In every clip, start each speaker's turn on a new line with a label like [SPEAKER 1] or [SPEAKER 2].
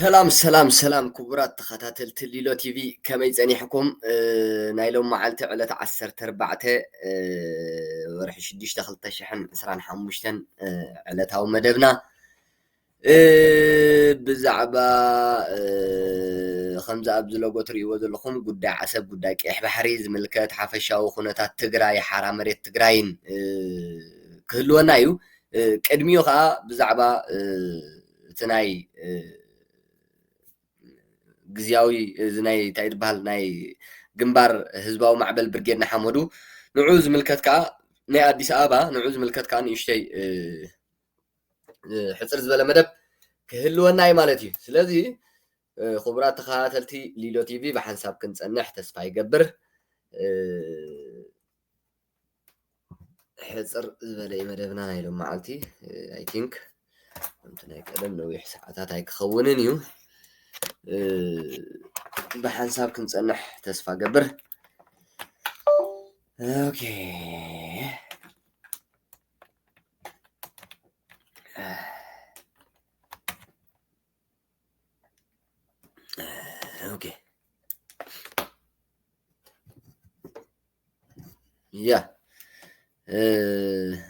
[SPEAKER 1] ሰላም ክቡራት ተኸታተልቲ ሊሎ ቲቪ ከመይ ፀኒሕኩም ናይሎም መዓልቲ ዕለት 14 ወርሒ 6 2025 ዕለታዊ መደብና ብዛዕባ ከምዚ ኣብዚ ሎጎ ትሪእዎ ዘለኹም ጉዳይ ዓሰብ ጉዳይ ቀይሕ ባሕሪ ዝምልከት ሓፈሻዊ ኩነታት ትግራይ ሓራ መሬት ትግራይን ክህልወና እዩ ቅድሚኡ ከዓ ብዛዕባ እቲ ናይ ግዚያዊ እዚ ናይ እንታይ ዝበሃል ናይ ግንባር ህዝባዊ ማዕበል ብርጌድና ሓመዱ ንዑ ዝምልከት ከዓ ናይ ኣዲስ ኣበባ ንዑ ዝምልከት ከዓ ንእሽተይ ሕፅር ዝበለ መደብ ክህልወና እዩ ማለት እዩ ስለዚ ክቡራት ተኸታተልቲ ሊሎ ቲቪ ብሓንሳብ ክንፀንሕ ተስፋ ይገብር ሕፅር ዝበለ መደብና ናይ ሎም መዓልቲ ኣይ ቲንክ ከምቲ ናይ ቀደም ነዊሕ ሰዓታት ኣይክኸውንን እዩ بحساب كنت أنح تسفى قبر أوكي أوكي يا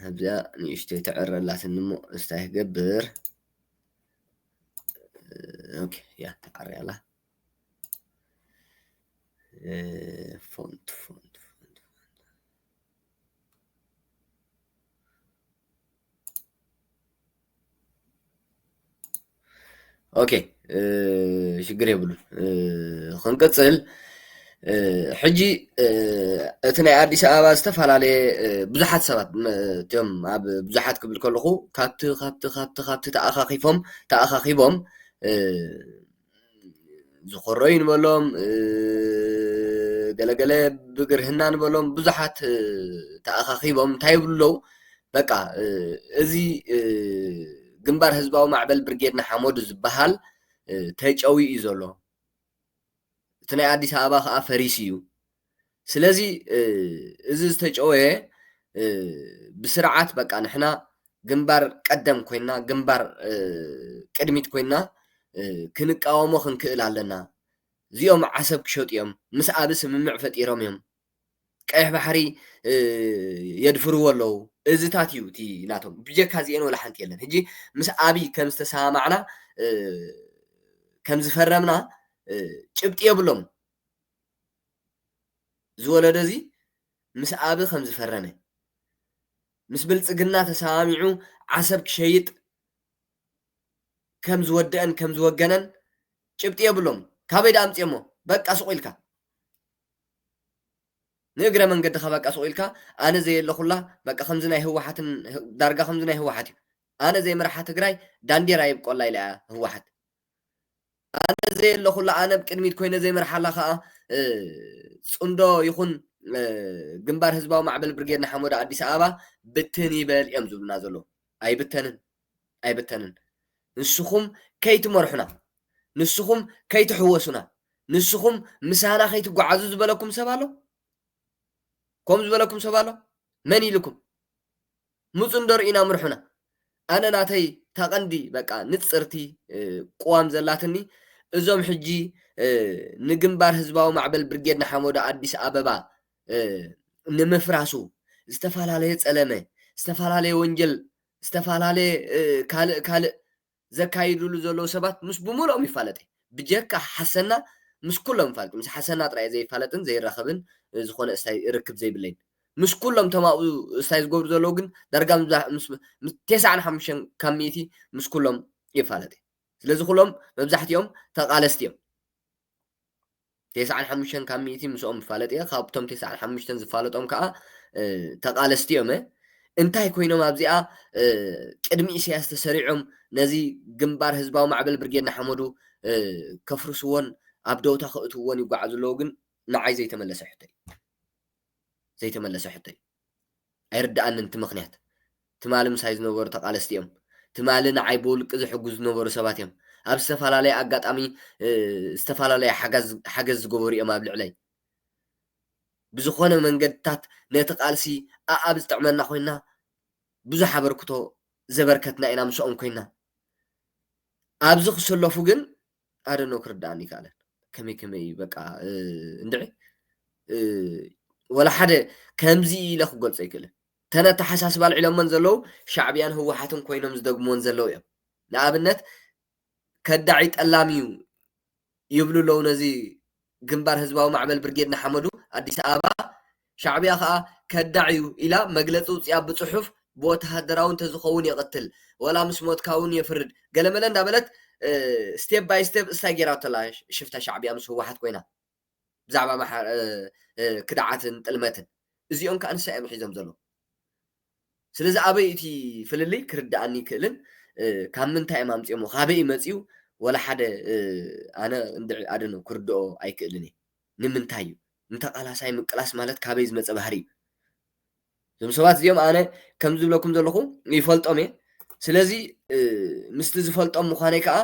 [SPEAKER 1] أبدأ نشتي تعرّ لا تنمو استهقبر اوكي يا تعري على فونت اوكي شكرا يبلو خنقصل حجي اتناي اديس ابا استفعل بزحات سبات تيوم بزحات قبل كلخو كابت تاخاخيفهم زخرين بلوم ገለገለ ብግርህናን በሎም ብዙሓት ተኣኻኺቦም እንታይ ይብሉለው በቃ እዚ ግንባር ህዝባዊ ማዕበል ብርጌድና ሓመዱ ዝበሃል ተጨዊ እዩ ዘሎ እቲ ናይ ኣዲስ ኣበባ ከዓ ፈሪስ እዩ ስለዚ እዚ ዝተጨወየ ብስርዓት በቃ ንሕና ግንባር ቀደም ኮይና ግንባር ቅድሚት ኮይና ክንቃወሞ ክንክእል ኣለና እዚኦም ዓሰብ ክሸጡ እዮም ምስ ኣብ ስምምዕ ፈጢሮም እዮም ቀይሕ ባሕሪ የድፍርዎ ኣለዉ እዚታት እዩ እቲ ናቶም ብጀካ እዚአን ወላ ሓንቲ የለን ሕጂ ምስ ኣቢ ከም ዝተሰማዕና ከም ዝፈረምና ጭብጢ የብሎም ዝወለደ እዚ ምስ ኣብ ከም ዝፈረመ ምስ ብልፅግና ተሰማሚዑ ዓሰብ ክሸይጥ ከም ዝወደአን ከም ዝወገነን ጭብጢ የብሎም ካበይ ዳምፅሞ በቃ ስቁኢልካ ንእግረ መንገድኻ በቃ ስቁኢልካ ኣነ ዘየለኹላ በቃ ከምዚ ናይ ህወሓትን ዳርጋ ከምዚ ናይ ህወሓት እዩ ኣነ ዘይመርሓ ትግራይ ዳንዴራ ይብቆላ ኢላ ህወሓት ኣነ ዘየለኹላ ኣነ ብቅድሚት ኮይነ ዘይመርሓላ ከዓ ፅንዶ ይኹን ግንባር ህዝባዊ ማዕበል ብርጌድና ሓመዱ ኣዲስ ኣበባ ብትን ይበል እዮም ዝብሉና ዘሎ ኣይብተንን ንስኹም ከይትመርሑና ንስኹም ከይትሕወሱና ንስኹም ምሳና ከይትጓዓዙ ዝበለኩም ሰብ ኣሎ ከምኡ ዝበለኩም ሰብ ኣሎ መን ኢልኩም ምፁ እንደርኢና ምርሑና ኣነ ናተይ ተቐንዲ በቃ ንፅርቲ ቁዋም ዘላትኒ እዞም ሕጂ ንግንባር ህዝባዊ ማዕበል ብርጌድና ሓመዱ ኣዲስ ኣበባ ንምፍራሱ ዝተፈላለየ ፀለመ ዝተፈላለየ ወንጀል ዝተፈላለየ ካልእ ዘካይድሉ ዘለዉ ሰባት ምስ ብምልኦም ይፋለጥ ብጀካ ሓሰና ምስ ኩሎም ይፋለጥ ምስ ሓሰና ጥራይ ዘይፋለጥን ዘይራኸብን ዝኾነ እስታይ ርክብ ዘይብለይን ምስ ኩሎም ተማኡ እስታይ ዝገብሩ ዘለዉ ግን ዳርጋ ምስ 95 ካብ ሚእቲ ምስ ኩሎም ይፋለጥ ስለዚ ኩሎም መብዛሕትኦም ተቃለስቲ እዮም 95 ካብ ሚእቲ ምስኦም ይፋለጥ እየ ካብቶም 95 ዝፋለጦም ከዓ ተቃለስቲ እዮም እንታይ ኮይኖም ኣብዚኣ ቅድሚ ኢሳያስ ተሰሪዖም ነዚ ግንባር ህዝባዊ ማዕበል ብርጌድና ሓመዱ ከፍርስዎን ኣብ ደውታ ክእትውዎን ይጓዓዙ ኣለዉ ግን ንዓይ ዘይተመለሰ ሕቶይ ኣይርዳእንን እቲ ምክንያት ትማሊ ምሳይ ዝነበሩ ተቃለስቲ እዮም ትማሊ ንዓይ ብውልቂ ዝሕግዙ ዝነበሩ ሰባት እዮም ኣብ ዝተፈላለየ ኣጋጣሚ ዝተፈላለየ ሓገዝ ዝገበሩ እዮም ኣብ ልዕለይ ብዝኾነ መንገድታት ነቲ ቃልሲ ኣብ ዝጥዕመና ኮይና ብዙሕ ኣበርክቶ ዘበርከትና ኢና ምስኦም ኮይና ኣብዚ ክሰለፉ ግን أدنو كرداني كالن كمي بقى اندعي ولا حدا كمزي إلى خقول سيكله تنا تحساس بالعلم من زلو شعبيان هو حاتم كوينهم زدقمون زلو يا لأبنت كدعيت اللاميو يبلو لو نزي جنبار هزباو معمل برجيدنا حمدو أديس آبا شعبيا خا كدعيو إلى مجلسو صياب بصحف بوت هدراون تزخون يقتل ولا مسموت كاون يفرد قال ملن دابلت ستيب باي ستيب استاجيرات تلاش شفتها شعبيا مس هو واحد كوينه بزعبا مح كدعاتن طلمتن እዚኦም ከዓ ንሳኦም ሒዞም ዘሎ ስለዚ ኣበይ እቲ ፍልልይ ክርዳእኒ ክእልን ካብ ምንታይ እዮም ኣምፂኦሞ ካበይ መፂኡ ወላ ሓደ ኣነ እንድዒ ኣደኖ ክርድኦ ኣይክእልን እየ ንምንታይ እዩ እንተቃላሳይ ምቅላስ ማለት ካበይ ዝመፀ ባህሪ እዩ እዞም ሰባት እዚኦም ኣነ ከም ዝብለኩም ዘለኹ ይፈልጦም እየ ስለዚ ምስቲ ዝፈልጦም ምዃነይ ከዓ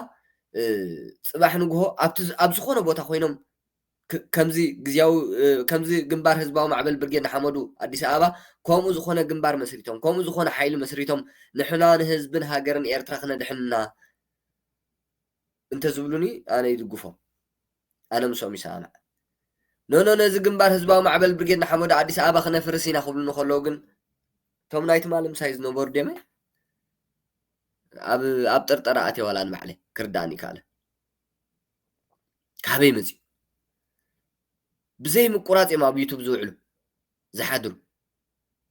[SPEAKER 1] ፅባሕ ንግሆ ኣብ ዝኾነ ቦታ ኮይኖም كمزي جزياو كمزي جنبار هزباو معبل برجينا حمدو أديس آبا كومو زخونة جنبار مسريتهم كومو زخونة حيل مسريتهم نحنا نهزبن هاجرن إيرتراخنا دحنا أنت زبلوني أنا يدقفهم أنا مسومي سامع نو نزي جنبار هزباو معبل برجينا حمدو أديس آبا خنا فرسينا خبلنا خلوجن توم نايت مالم سايز نوبور ديمه أب ترترأتي ولا أنا معلي كرداني كاله كابي مزي بزي مقراط ما بيوتيوب زوعلو زحدرو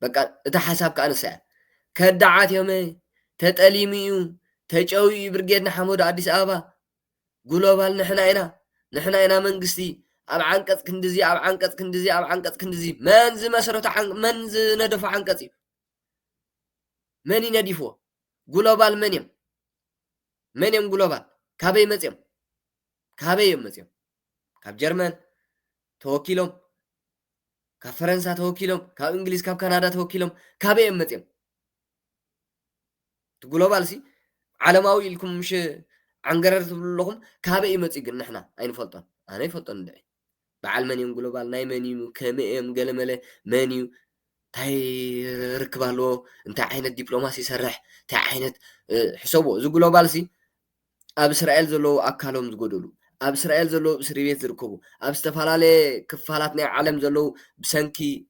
[SPEAKER 1] بقى اتا حساب كان ساعه كدعات يومي تطليميو تجوي برجيدنا حمود اديس ابا جلوبال نحنا انا منغستي اب عنقص كندزي اب عنقص كندزي اب عنقص كندزي منز مسرت منز ندف عنقصي من يندفو جلوبال منيم جلوبال كابي مصيم كاب جرمن توكيلهم كفرنسا توكيلهم كإنجليز كندا توكيلهم كابي أمتيم تقولوا بالسي عالماوي لكم مش عنقرر تقول لهم كابي أمتي قلنا إحنا أين فلطان أنا فلطان داعي بعلماني يقولوا بال نايماني كمئم قلمله مانيو تاي ركبالو انت عين الدبلوماسي سرح تاع عين حسابه زقولوا بالسي أب إسرائيل زلو أكلهم زقولوا أب إسرائيل زلو بسرية زركبو أب استفعله كفالاتنا عالم زلو بسنكي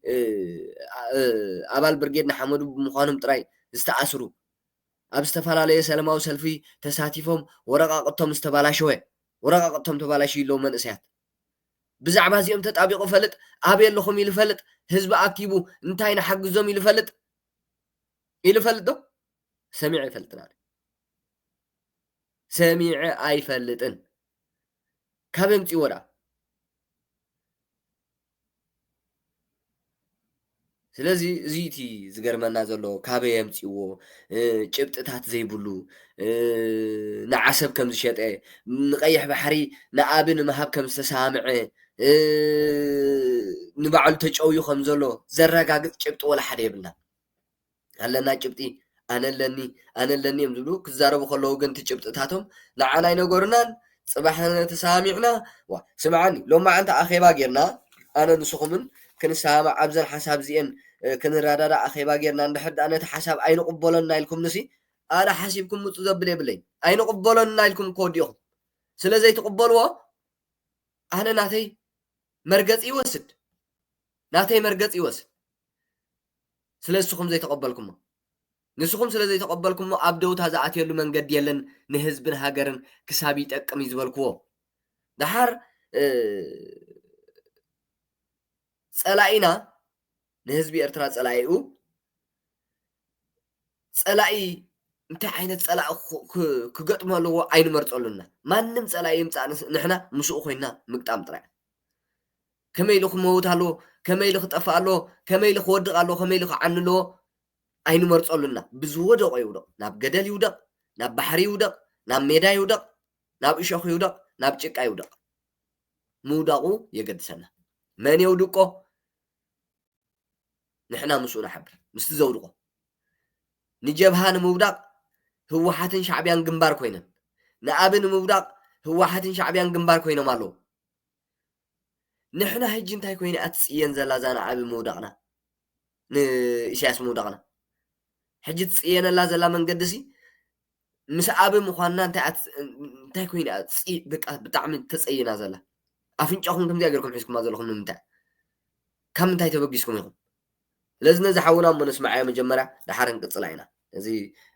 [SPEAKER 1] أبال برجيدنا حمود بمخانم تراي استأسروا أب استفعله سلماو سلفي تساتيفهم ورقة قطهم استبالاشوه ورقة قطهم تبالاشي لو من أسيات بزعبا زيهم تتابقوا فلت أبي اللهم يلفلت حزب أكيبو انتاينا حق زوم يلفلت دو سميع يفلتنا سميع أي فلتن كابم تيورا سلازي زيتي زغرمنا زلو كابيم تيو ጭብጥታት ዘይብሉ ንዓሰብ ከም ዝሸጠ ንቀይሕ ባሕሪ ንኣብን መሃብ ከም ዝተሳምዐ ንባዕሉ ተጨውዩ ከም ዘሎ ዘረጋግፅ ጭብጢ ወላ ሓደ የብልና ኣለና ጭብጢ ኣነለኒ እዮም ዝብሉ ክዛረቡ ከለዉ ግን እቲ ጭብጥታቶም ንዓና ይነገሩናን ጽባሕ ተሳሚዕና ስምዓኒ ሎማ ዓንተ ኣኼባ ጌርና ኣነ ንስኹምን ክንሰማዕ ኣብዘን ሓሳብ እዚአን ክንረዳዳ ኣኼባ ጌርና እንድሕር ነቲ ሓሳብ ኣይንቕበሎና ኢልኩም ንሲ ኣነ ሓሲብኩም ምፁ ዘብል የብለይ ኣይንቕበሎና ኢልኩም ከወዲኹም ስለዘይትቕበልዎ ኣነ ናተይ መርገፂ ይወስድ ስለዝስኹም ዘይተቐበልኩሞ ንስኹም ስለዘይተቐበልኩሞ ኣብ ደውታ ዝኣትየሉ መንገዲ የለን ንህዝብን ሃገርን ክሳብ ይጠቅም እዩ ዝበልክዎ ድሓር ፀላኢና ንህዝቢ ኤርትራ ፀላኢኡ ፀላኢ እንታይ ዓይነት ፀላኢ ክገጥሞ ኣለዎ ኣይንመርፀሉና ማንም ፀላኢ ይምፃእ ንሕና ምስኡ ኮይና ምግጣም ጥራይ ከመይ ኢሉ ክመውት ኣለዎ ከመይ ኢሉ ክጠፍእ ኣለዎ ከመይ ኢሉ ክወድቕ ኣለዎ ከመይ ኢሉ ክዓኒ ኣለዎ ኣይንመርፀሉና ብዝወደቆ ይውደቕ ናብ ገደል ይውደቕ ናብ ባሕሪ ይውደቕ ናብ ሜዳ ይውደቕ ናብ እሾኽ ይውደቕ ናብ ጭቃ ይውደቕ ምውዳቑ የገድሰና መን የውድቆ ንሕና ምስኡ ንሓብር ምስቲ ዘውድቆ ንጀብሃ ንምውዳቕ ህወሓትን ሻዕብያን ግንባር ኮይነን ንኣብን ንምውዳቕ ህወሓትን ሻዕብያን ግንባር ኮይኖም ኣለዉ ንሕና ሕጂ እንታይ ኮይነ ኣትፅየን ዘላ እዛ ንዓብ ምውዳቕና ንኢሳያስ ምውዳቕና ሕጂ ትፅየነላ ዘላ መንገዲ ሲ ምስ ኣበ ምዃንና እንታይ ኮይና በቃ ብጣዕሚ ተፀይና ዘላ ኣፍንጫኹም ከምዚኣ ገይርኩም ሒዝኩማ ዘለኹም ንምንታይ ካብ ምንታይ ተበጊስኩም ኢኹም ስለዚ ነዚ ሓውና እሞ ነስማዓዮ መጀመርያ ድሓር ንቅፅላ ኢና እዚ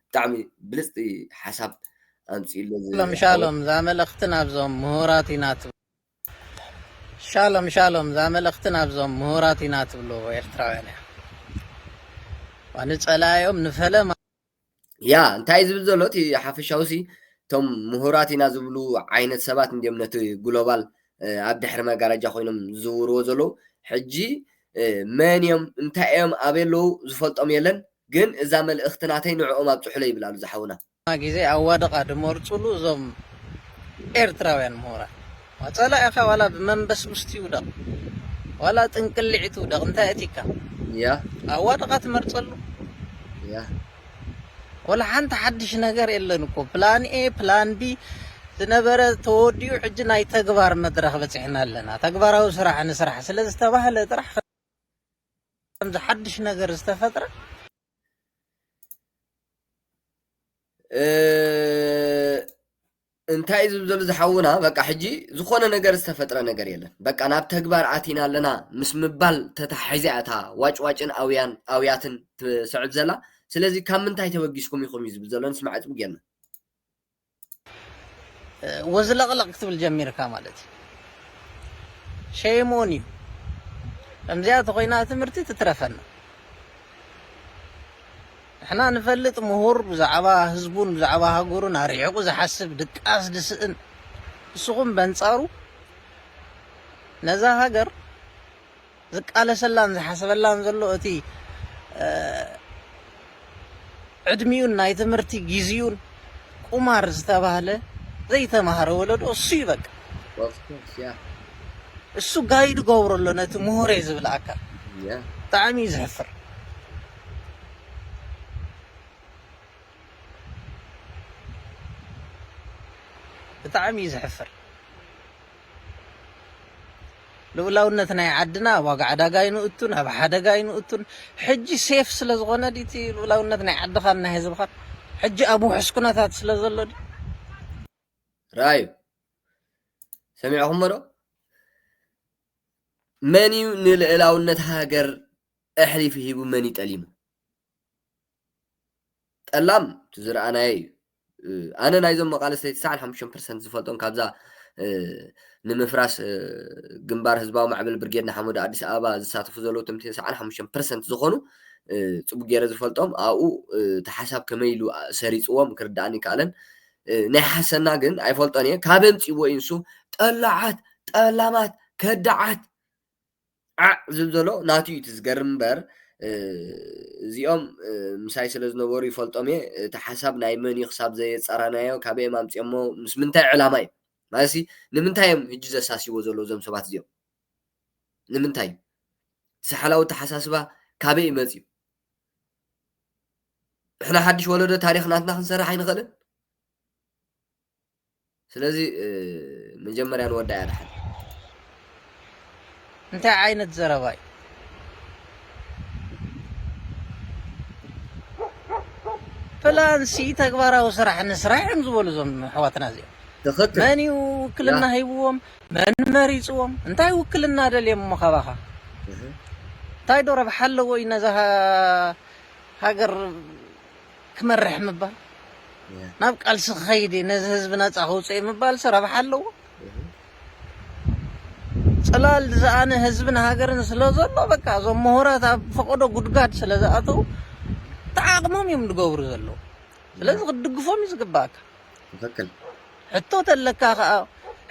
[SPEAKER 1] ብጣዕሚ ብልፅቲ ሓሳብ ኣምፂኢሉ
[SPEAKER 2] ሻሎም ዛመለኽቲ ናብዞም ምሁራት ኢና ትብሉ ሻሎም ዛመለኽቲ ናብዞም ምሁራት ኢና ትብሉ ኤርትራውያን ንፀላዮም ንፈለማ
[SPEAKER 1] ያ እንታይ ዝብል ዘሎ እቲ ሓፈሻውሲ እቶም ምሁራት ኢና ዝብሉ ዓይነት ሰባት እንዲኦም ነቲ ግሎባል ኣብ ድሕሪ መጋረጃ ኮይኖም ዝዝውርዎ ዘለዉ ሕጂ መን እዮም እንታይ እዮም ኣበየለዉ ዝፈልጦም የለን ግን እዛ መልእኽቲ ናተይ ንዕኦም ኣብፅሑለ ይብላሉ ዝሓውና
[SPEAKER 2] ግዜ ኣዋደቓ ድመርፅሉ እዞም ኤርትራውያን ምሁራት ወፀላኢ ኢኻ ዋላ ብመንበስ ውሽጢ ይውደቕ ዋላ ጥንቅልዒት ይውደቕ እንታይ እቲካ
[SPEAKER 1] ያ
[SPEAKER 2] ኣዋደቓ ትመርፀሉ
[SPEAKER 1] ያ
[SPEAKER 2] ወላ ሓንቲ ሓድሽ ነገር የለን እኮ ፕላን ኤ ፕላን ቢ ዝነበረ ተወዲኡ ሕጂ ናይ ተግባር መድረኽ በፂሕና ኣለና ተግባራዊ ስራሕ ንስራሕ ስለ ዝተባህለ ጥራሕ ከምዚ ሓድሽ ነገር ዝተፈጥረ
[SPEAKER 1] እንታይ ዝብል ዘሎ ዝሓውና በቃ ሕጂ ዝኾነ ነገር ዝተፈጥረ ነገር የለን በቃ ናብ ተግባር ኣቲና ኣለና ምስ ምባል ተታሒዚኣ እታ ዋጭዋጭን ኣውያትን ትስዕብ ዘላ ስለዚ ካብ ምንታይ ተበጊስኩም ኢኹም እዩ ዝብል ዘሎ ንስማዕ ፅቡቅ ጌርና
[SPEAKER 2] ወዝለቕለቕ ክትብል ጀሚርካ ማለት እዩ ሸይሞን እዩ ከምዚኣ ተኮይና ትምህርቲ ትትረፈና احنا نفلط مهور بزعبا حزبون بزعبا هاغورون اريحو زحسب دقاس دسئن سقوم بنصارو نزا هاجر زقاله سلان زحسبلان زلو اتي عدميون ناي تمرتي غيزيون قمار زتباله زي تمهره ولد اسو يبق اسو غايد غورلو نت مهوري زبلاكا طعمي زحفر بتعمي زحفر لولاونت ناي عدنا واقع دغاينو اتون اب حدغاينو اتون حجي سيف سلازغونه ديتي لولاونت ناي عدخنا هزبخ حجي ابو حسكناتات سلازلو دي
[SPEAKER 1] رايو سمعهم مرو مني نلعلاونت هاجر احلف هيبو مني تليمو طلام تزرعناي أنا نايزم مقالة 95% زفلطون كابزا نمفراس جنبار حزباو معبل برجيدنا حمود أديس أبا زساتفو زلو 95% زخونو صبو غير زفلطوم أو تحساب كميلو سريصوم كرداني كالن ناي حسنا ግን ኣይፈልጦን ካብም ጽዎ ኢንሱ ጠላማት ከዳዓት ዝብዘሎ ናትዩ ትዝገርም በር እዚኦም ምሳይ ስለ ዝነበሩ ይፈልጦም እቲ ሓሳብ ናይ መን ይክሳብ ዘየፀራናዮ ካበይ ማምፅሞ ምስ ምንታይ ዕላማ እዩ ማለሲ ንምንታይም ሕጂ ዘሳሲቦ ዘሎ ዞም ሰባት እዚኦም ንምንታይ ሰሓላዊ ተሓሳስባ ካበይ ይመጽ እዩ እሕና ሓድሽ ወለዶ ታሪክ ናትና ክንሰርሕ ኣይንኽእልን ስለዚ መጀመርያ ንወዳ ያድሓን
[SPEAKER 2] እንታይ ዓይነት ዘረባይ فلان سي تكبارا وسرح نسرح نزول زم حواتنا زي من يوكلنا هيبوهم من مريصوم انت يوكلنا دل يم مخابخا تاي دور بحل وي نزها هاجر كمرح مبال نبقى السخيدي نز حزبنا صاحوصي مبال سرا بحلو صلال زانه حزبنا هاجرن سلازلو بقى زم مهورات فقدو غدغاد سلازاتو تعاقمهم يمدغور زلو ስለዚህ ቅድግፎም ይዝግባካ
[SPEAKER 1] ተፈከል
[SPEAKER 2] ሕቶ ተለካ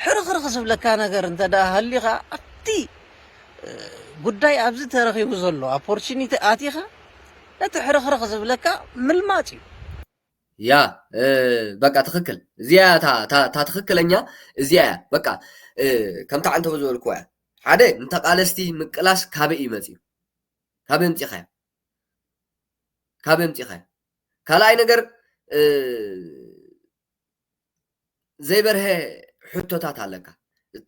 [SPEAKER 2] ሕርኽርኽ ዝብለካ ነገር እንተዳ ሃሊኻ ኣቲ ጉዳይ ኣብዚ ተረኺቡ ዘሎ ኦፖርቹኒቲ ኣቲኻ ነቲ ሕርኽርኽ ዝብለካ ምልማጭ እዩ
[SPEAKER 1] ያ በቃ ትኽክል እዚያ ታ ትኽክለኛ እዚያ በቃ ከምታ አንተ በዝበልኩ ሓደ እንተቃለስቲ ምቅላስ ካበይ ይመጽ እዩ ካበይ ምጽኻ ካልኣይ ነገር ዘይበርሀ ሕቶታት ኣለካ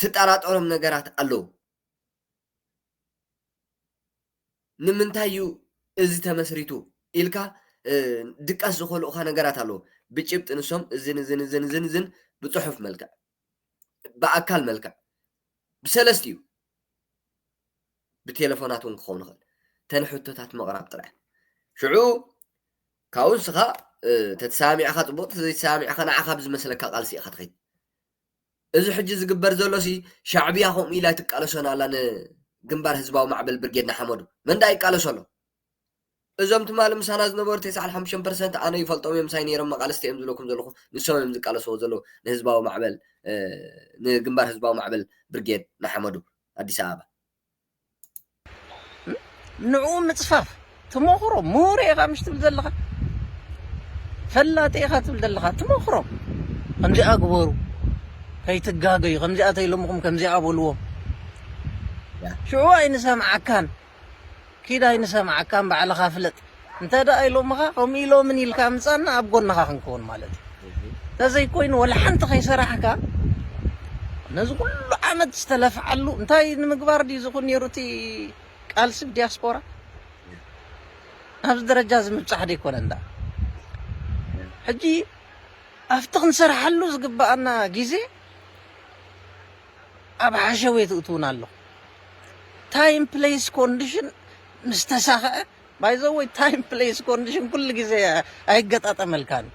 [SPEAKER 1] ትጠራጠሮም ነገራት ኣለዉ ንምንታይ እዩ እዚ ተመስሪቱ ኢልካ ድቃስ ዝኸሉ ኻ ነገራት ኣለዉ ብጭብጥ ንሶም እዝን ብጽሑፍ መልክዕ ብኣካል መልክዕ ብሰለስት እዩ ብቴሌፎናት እውን ክኸውን ይኽእል ተን ሕቶታት ምቕራብ ጥራሕ ሽዑ ካብኡ ንስኻ ተተሰሚዕኻ ጽቡቕ ተዘይተሰሚዕኻ ንዓኻ ብዝመስለካ ቃልሲ ኢኻ ትኸይድ እዚ ሕጂ ዝግበር ዘሎሲ ሻዕብያ ከምኡ ኢላ ትቃለሶና ኣላ ንግንባር ህዝባዊ ማዕበል ብርጌድና ሓመዱ መንዳ ይቃለሶ ኣሎ እዞም ትማል ምሳና ዝነበሩ 95% ኣነ ይፈልጦም እዮም ሳይ ነይሮም መቃለስቲ እዮም ዝብለኩም ዘለኹ ንሶም እዮም ዝቃለስዎ ዘለዉ ንህዝባዊ ማዕበል ንግንባር ህዝባዊ ማዕበል ብርጌድ ናሓመዱ ኣዲስ ኣበባ
[SPEAKER 2] ንዑ ምጽፋፍ ትሞኽሮ ምሁር ኢኻ ምሽ ትብል ዘለኻ ፈላጢ ኢኻ ትብል ዘለኻ ትሞኽሮ ከምዚኣ ግበሩ ከይትጋገዩ ከምዚኣ ተኢሎምኩም ከምዚኣ በልዎም ሽዑ ኣይንሰምዓካን كده ينسمع كان بعلى غفلت انت دا ايلو مخا قوم يلو من يلكا مصانا اب غنخا خنكون مالتي تزي كوين ولا حنت خي صراحه ناس كل عمد استلف علو انتي مغبار دي زخون يروتي قال سب دياسبورا هذا درجه زمصح دي كون اندا حجي افتق نسرح له زغبانا غيزي اب حشوي تؤتون الله تايم بليس كونديشن مستساخه باي ذا واي تايم بليس كونديشن كل غزي አይገጣጠመልካን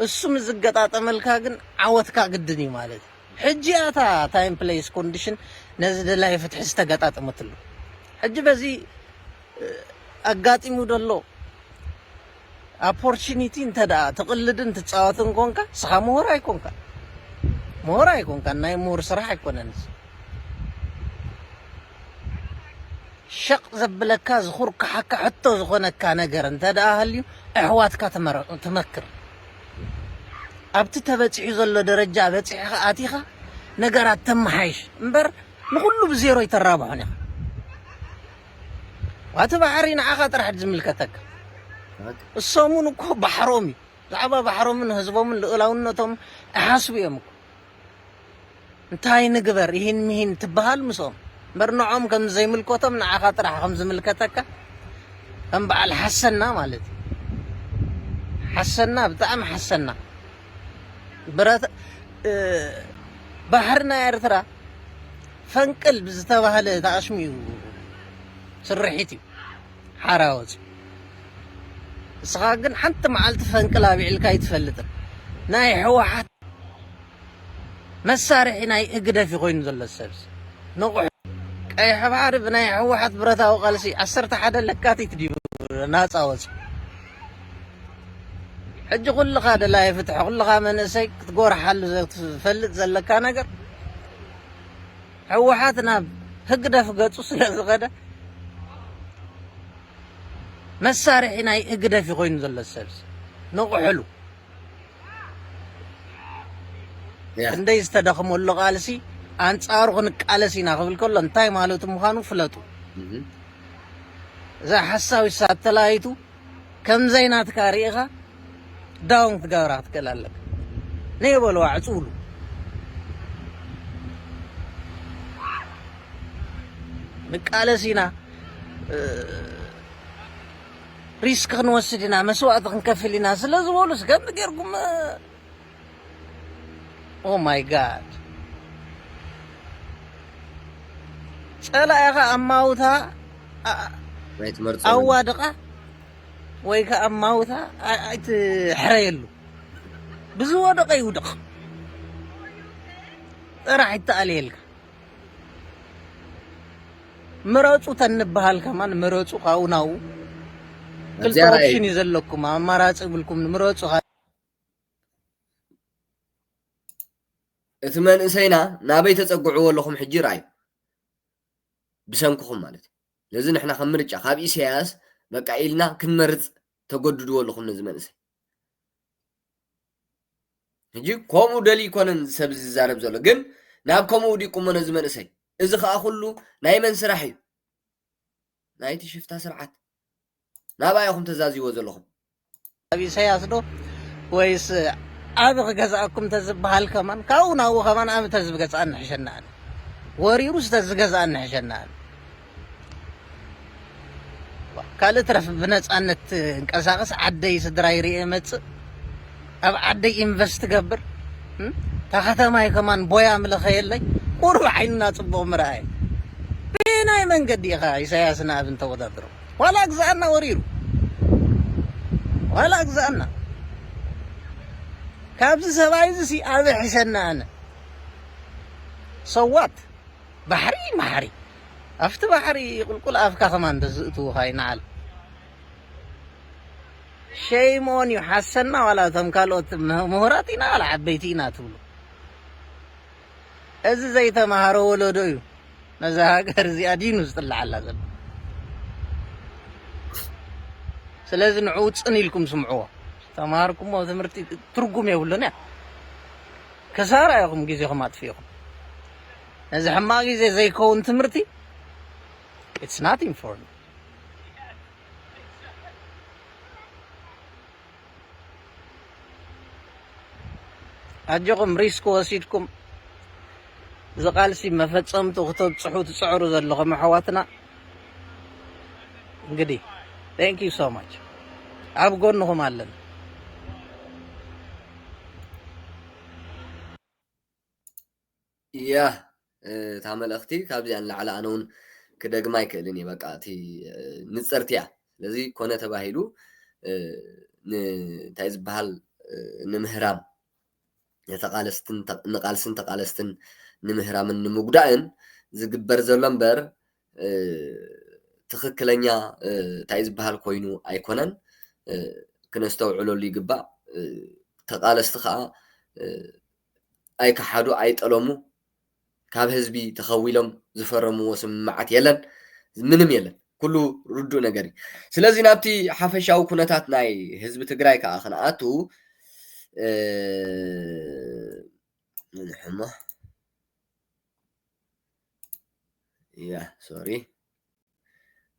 [SPEAKER 2] እሱም ዝገጣጠመልካ ግን ዓወትካ ግድኒ ማለት ሕጂ አታ ታይም ፕሌስ ኮንዲሽን ነዝደ ላይ ፍትሕ ዝተገጣጠመትሉ ሕጂ በዚ አጋጢሙ ደሎ ኦፖርቹኒቲ እንተዳ ተቅልድን ተጻወትን ኮንካ ስኻ ምሁር አይኮንካ ናይ ምሁር ስራሕ አይኮነንስ شق زبلك زخورك حكا حتى زخونك نجر انت دا هليو احواتك تمكر ابتي تبصحي زلو درجه بصحي اتيخا نجرات تمحيش امبر نقولو بزيرو يترابحون واتبحرين عخا طرح زملكتك الصومون كو بحرومي زعبا بحرومن حزبهم لقلاونتهم احاسبيهم انتاي نغبر يهين مهين تبهال مصوم برنعهم كم زي ملكوتهم نعا خاطر خمس ملكتك كم بعل حسنا مالتي حسنا بطعم حسنا برات بحرنا إرترا فنقل بزتبهل تاشميو سرحيتي حراوز سخاقن حتى معلت فنقل ابيعلكا يتفلت ناي حوحات مسارحي ناي اقدفي خوين زل السبس نقح اي حبار بناي حوحت برتا وقالسي عسرت حدا لكاتي تجيب ناس اوز حج قول لك هذا لا يفتح قول لك من سيك تقور حل فلت زلكا نجر حوحاتنا هقدا فقطو سياز غدا مسارحي ناي هقدا في خوين زل السبس نقو حلو عندي استدخموا له قالسي አንጻሩ ንቃለሲና قبل كل እንታይ ማለት ምዃኑ ፍለጡ ዛ ሐሳዊ ሳተላይቱ ከም ዘይናት ካሪኻ ዳውን ትገብራት ከላለክ ነይበሉ አዕጹሉ ንቃለሲና ሪስክ ክንወስድና መስዋዕት ክንከፍልና ስለዝበሉስ ከም ገርኩም ኦ ማይ ጋድ سألا أماوتا أوادقة ويكا أماوتا حريلو بزوادقة يودق راح يتقليلك مراتو تنبهال كمان مراتو قاوناو كل توبشين يزلكم مراتو يقولكم مراتو
[SPEAKER 1] اثمان انسينا نابي تتقعوا لكم حجي راي بسمكم مالتي لازم احنا خمرجا خاب سياس بقى إلنا كنمرض تقددوا لكم نزمان سي نجي كومو دلي كونن سبز زارب زلو جن ناب كومو دي كومو نزمان سي إذا خا أخلو نايمن سرحي نايتي شفتها سرعات نابا ياكم تزازي وزلوكم
[SPEAKER 2] أبي سياس دو ويس أبغى جزاكم تزبهال كمان كاونا هو كمان أبي تزبق جزان حشنان وريروس تزجزان حشنان ካልእ ትረፍ ብነፃነት እንቀሳቀስ ዓደይ ስድራይ ርኤ መፅእ ኣብ ዓደይ ኢንቨስት ገብር ተኸተማይ ከማን ቦያ ምለኸየለይ ቁሩብ ዓይንና ጽቡቕ ምርኣይ ብናይ መንገዲ ኢኻ ኢሳያስን ኣብን ተወዳድሩ ዋላ ግዛአና ወሪሩ ዋላ ግዛአና ካብዚ ሰብኣይ እዚ ኣበ ሒሰና ኣነ ሰዋት ባሕሪ ማሕሪ ኣፍቲ ባሕሪ ቁልቁል ኣፍካ ከማን ተዝእትውኻ ይነዓል ሸይሞን እዩ ሓሰና ዋላ እቶም ካልኦት ምሁራት ኢና ዋላ ዓበይቲ ኢና ትብሉ እዚ ዘይተማሃሮ ወለዶ እዩ ነዛ ሃገር እዚኣ ዲኑ ዝጥልዓላ ዘሎ ስለዚ ንዑ ውፅን ኢልኩም ስምዕዎ ተማሃርኩሞ ትምህርቲ ትርጉም የብሉን እያ ከሳራ ኢኹም ግዜኹም ኣጥፊኢኹም ነዚ ሕማቕ ግዜ ዘይከውን ትምህርቲ it's nothing for me ኣጆኹም ሪስክ ወሲድኩም ዝቃልሲ መፈፀምቱ ክትብፅሑ ትፅዕሩ ዘለኹም ኣሕዋትና እንግዲህ thank you so much ኣብ ጎንኹም ኣለና
[SPEAKER 1] ያ ታመለኽቲ ካብዚኣ ንላዕሊ ኣነ እውን ክደግማ ኣይክእልን እየ በቃ እቲ ንፀርቲ እያ ስለዚ ኮነ ተባሂሉ እንታይ ዝበሃል ንምህራም ንቃልስን ተቃለስትን ንምህራምን ንምጉዳእን ዝግበር ዘሎ እምበር ትክክለኛ እንታይ ዝበሃል ኮይኑ ኣይኮነን ክነስተውዕለሉ ይግባእ ተቃለስቲ ከዓ ኣይከሓዱ ኣይጠለሙ ካብ ህዝቢ ተኸዊሎም ዝፈረምዎ ስምምዓት የለን ምንም የለን ኩሉ ርዱእ ነገር እዩ ስለዚ ናብቲ ሓፈሻዊ ኩነታት ናይ ህዝቢ ትግራይ ከዓ ክንኣቱ ሕሞ ያ ሶሪ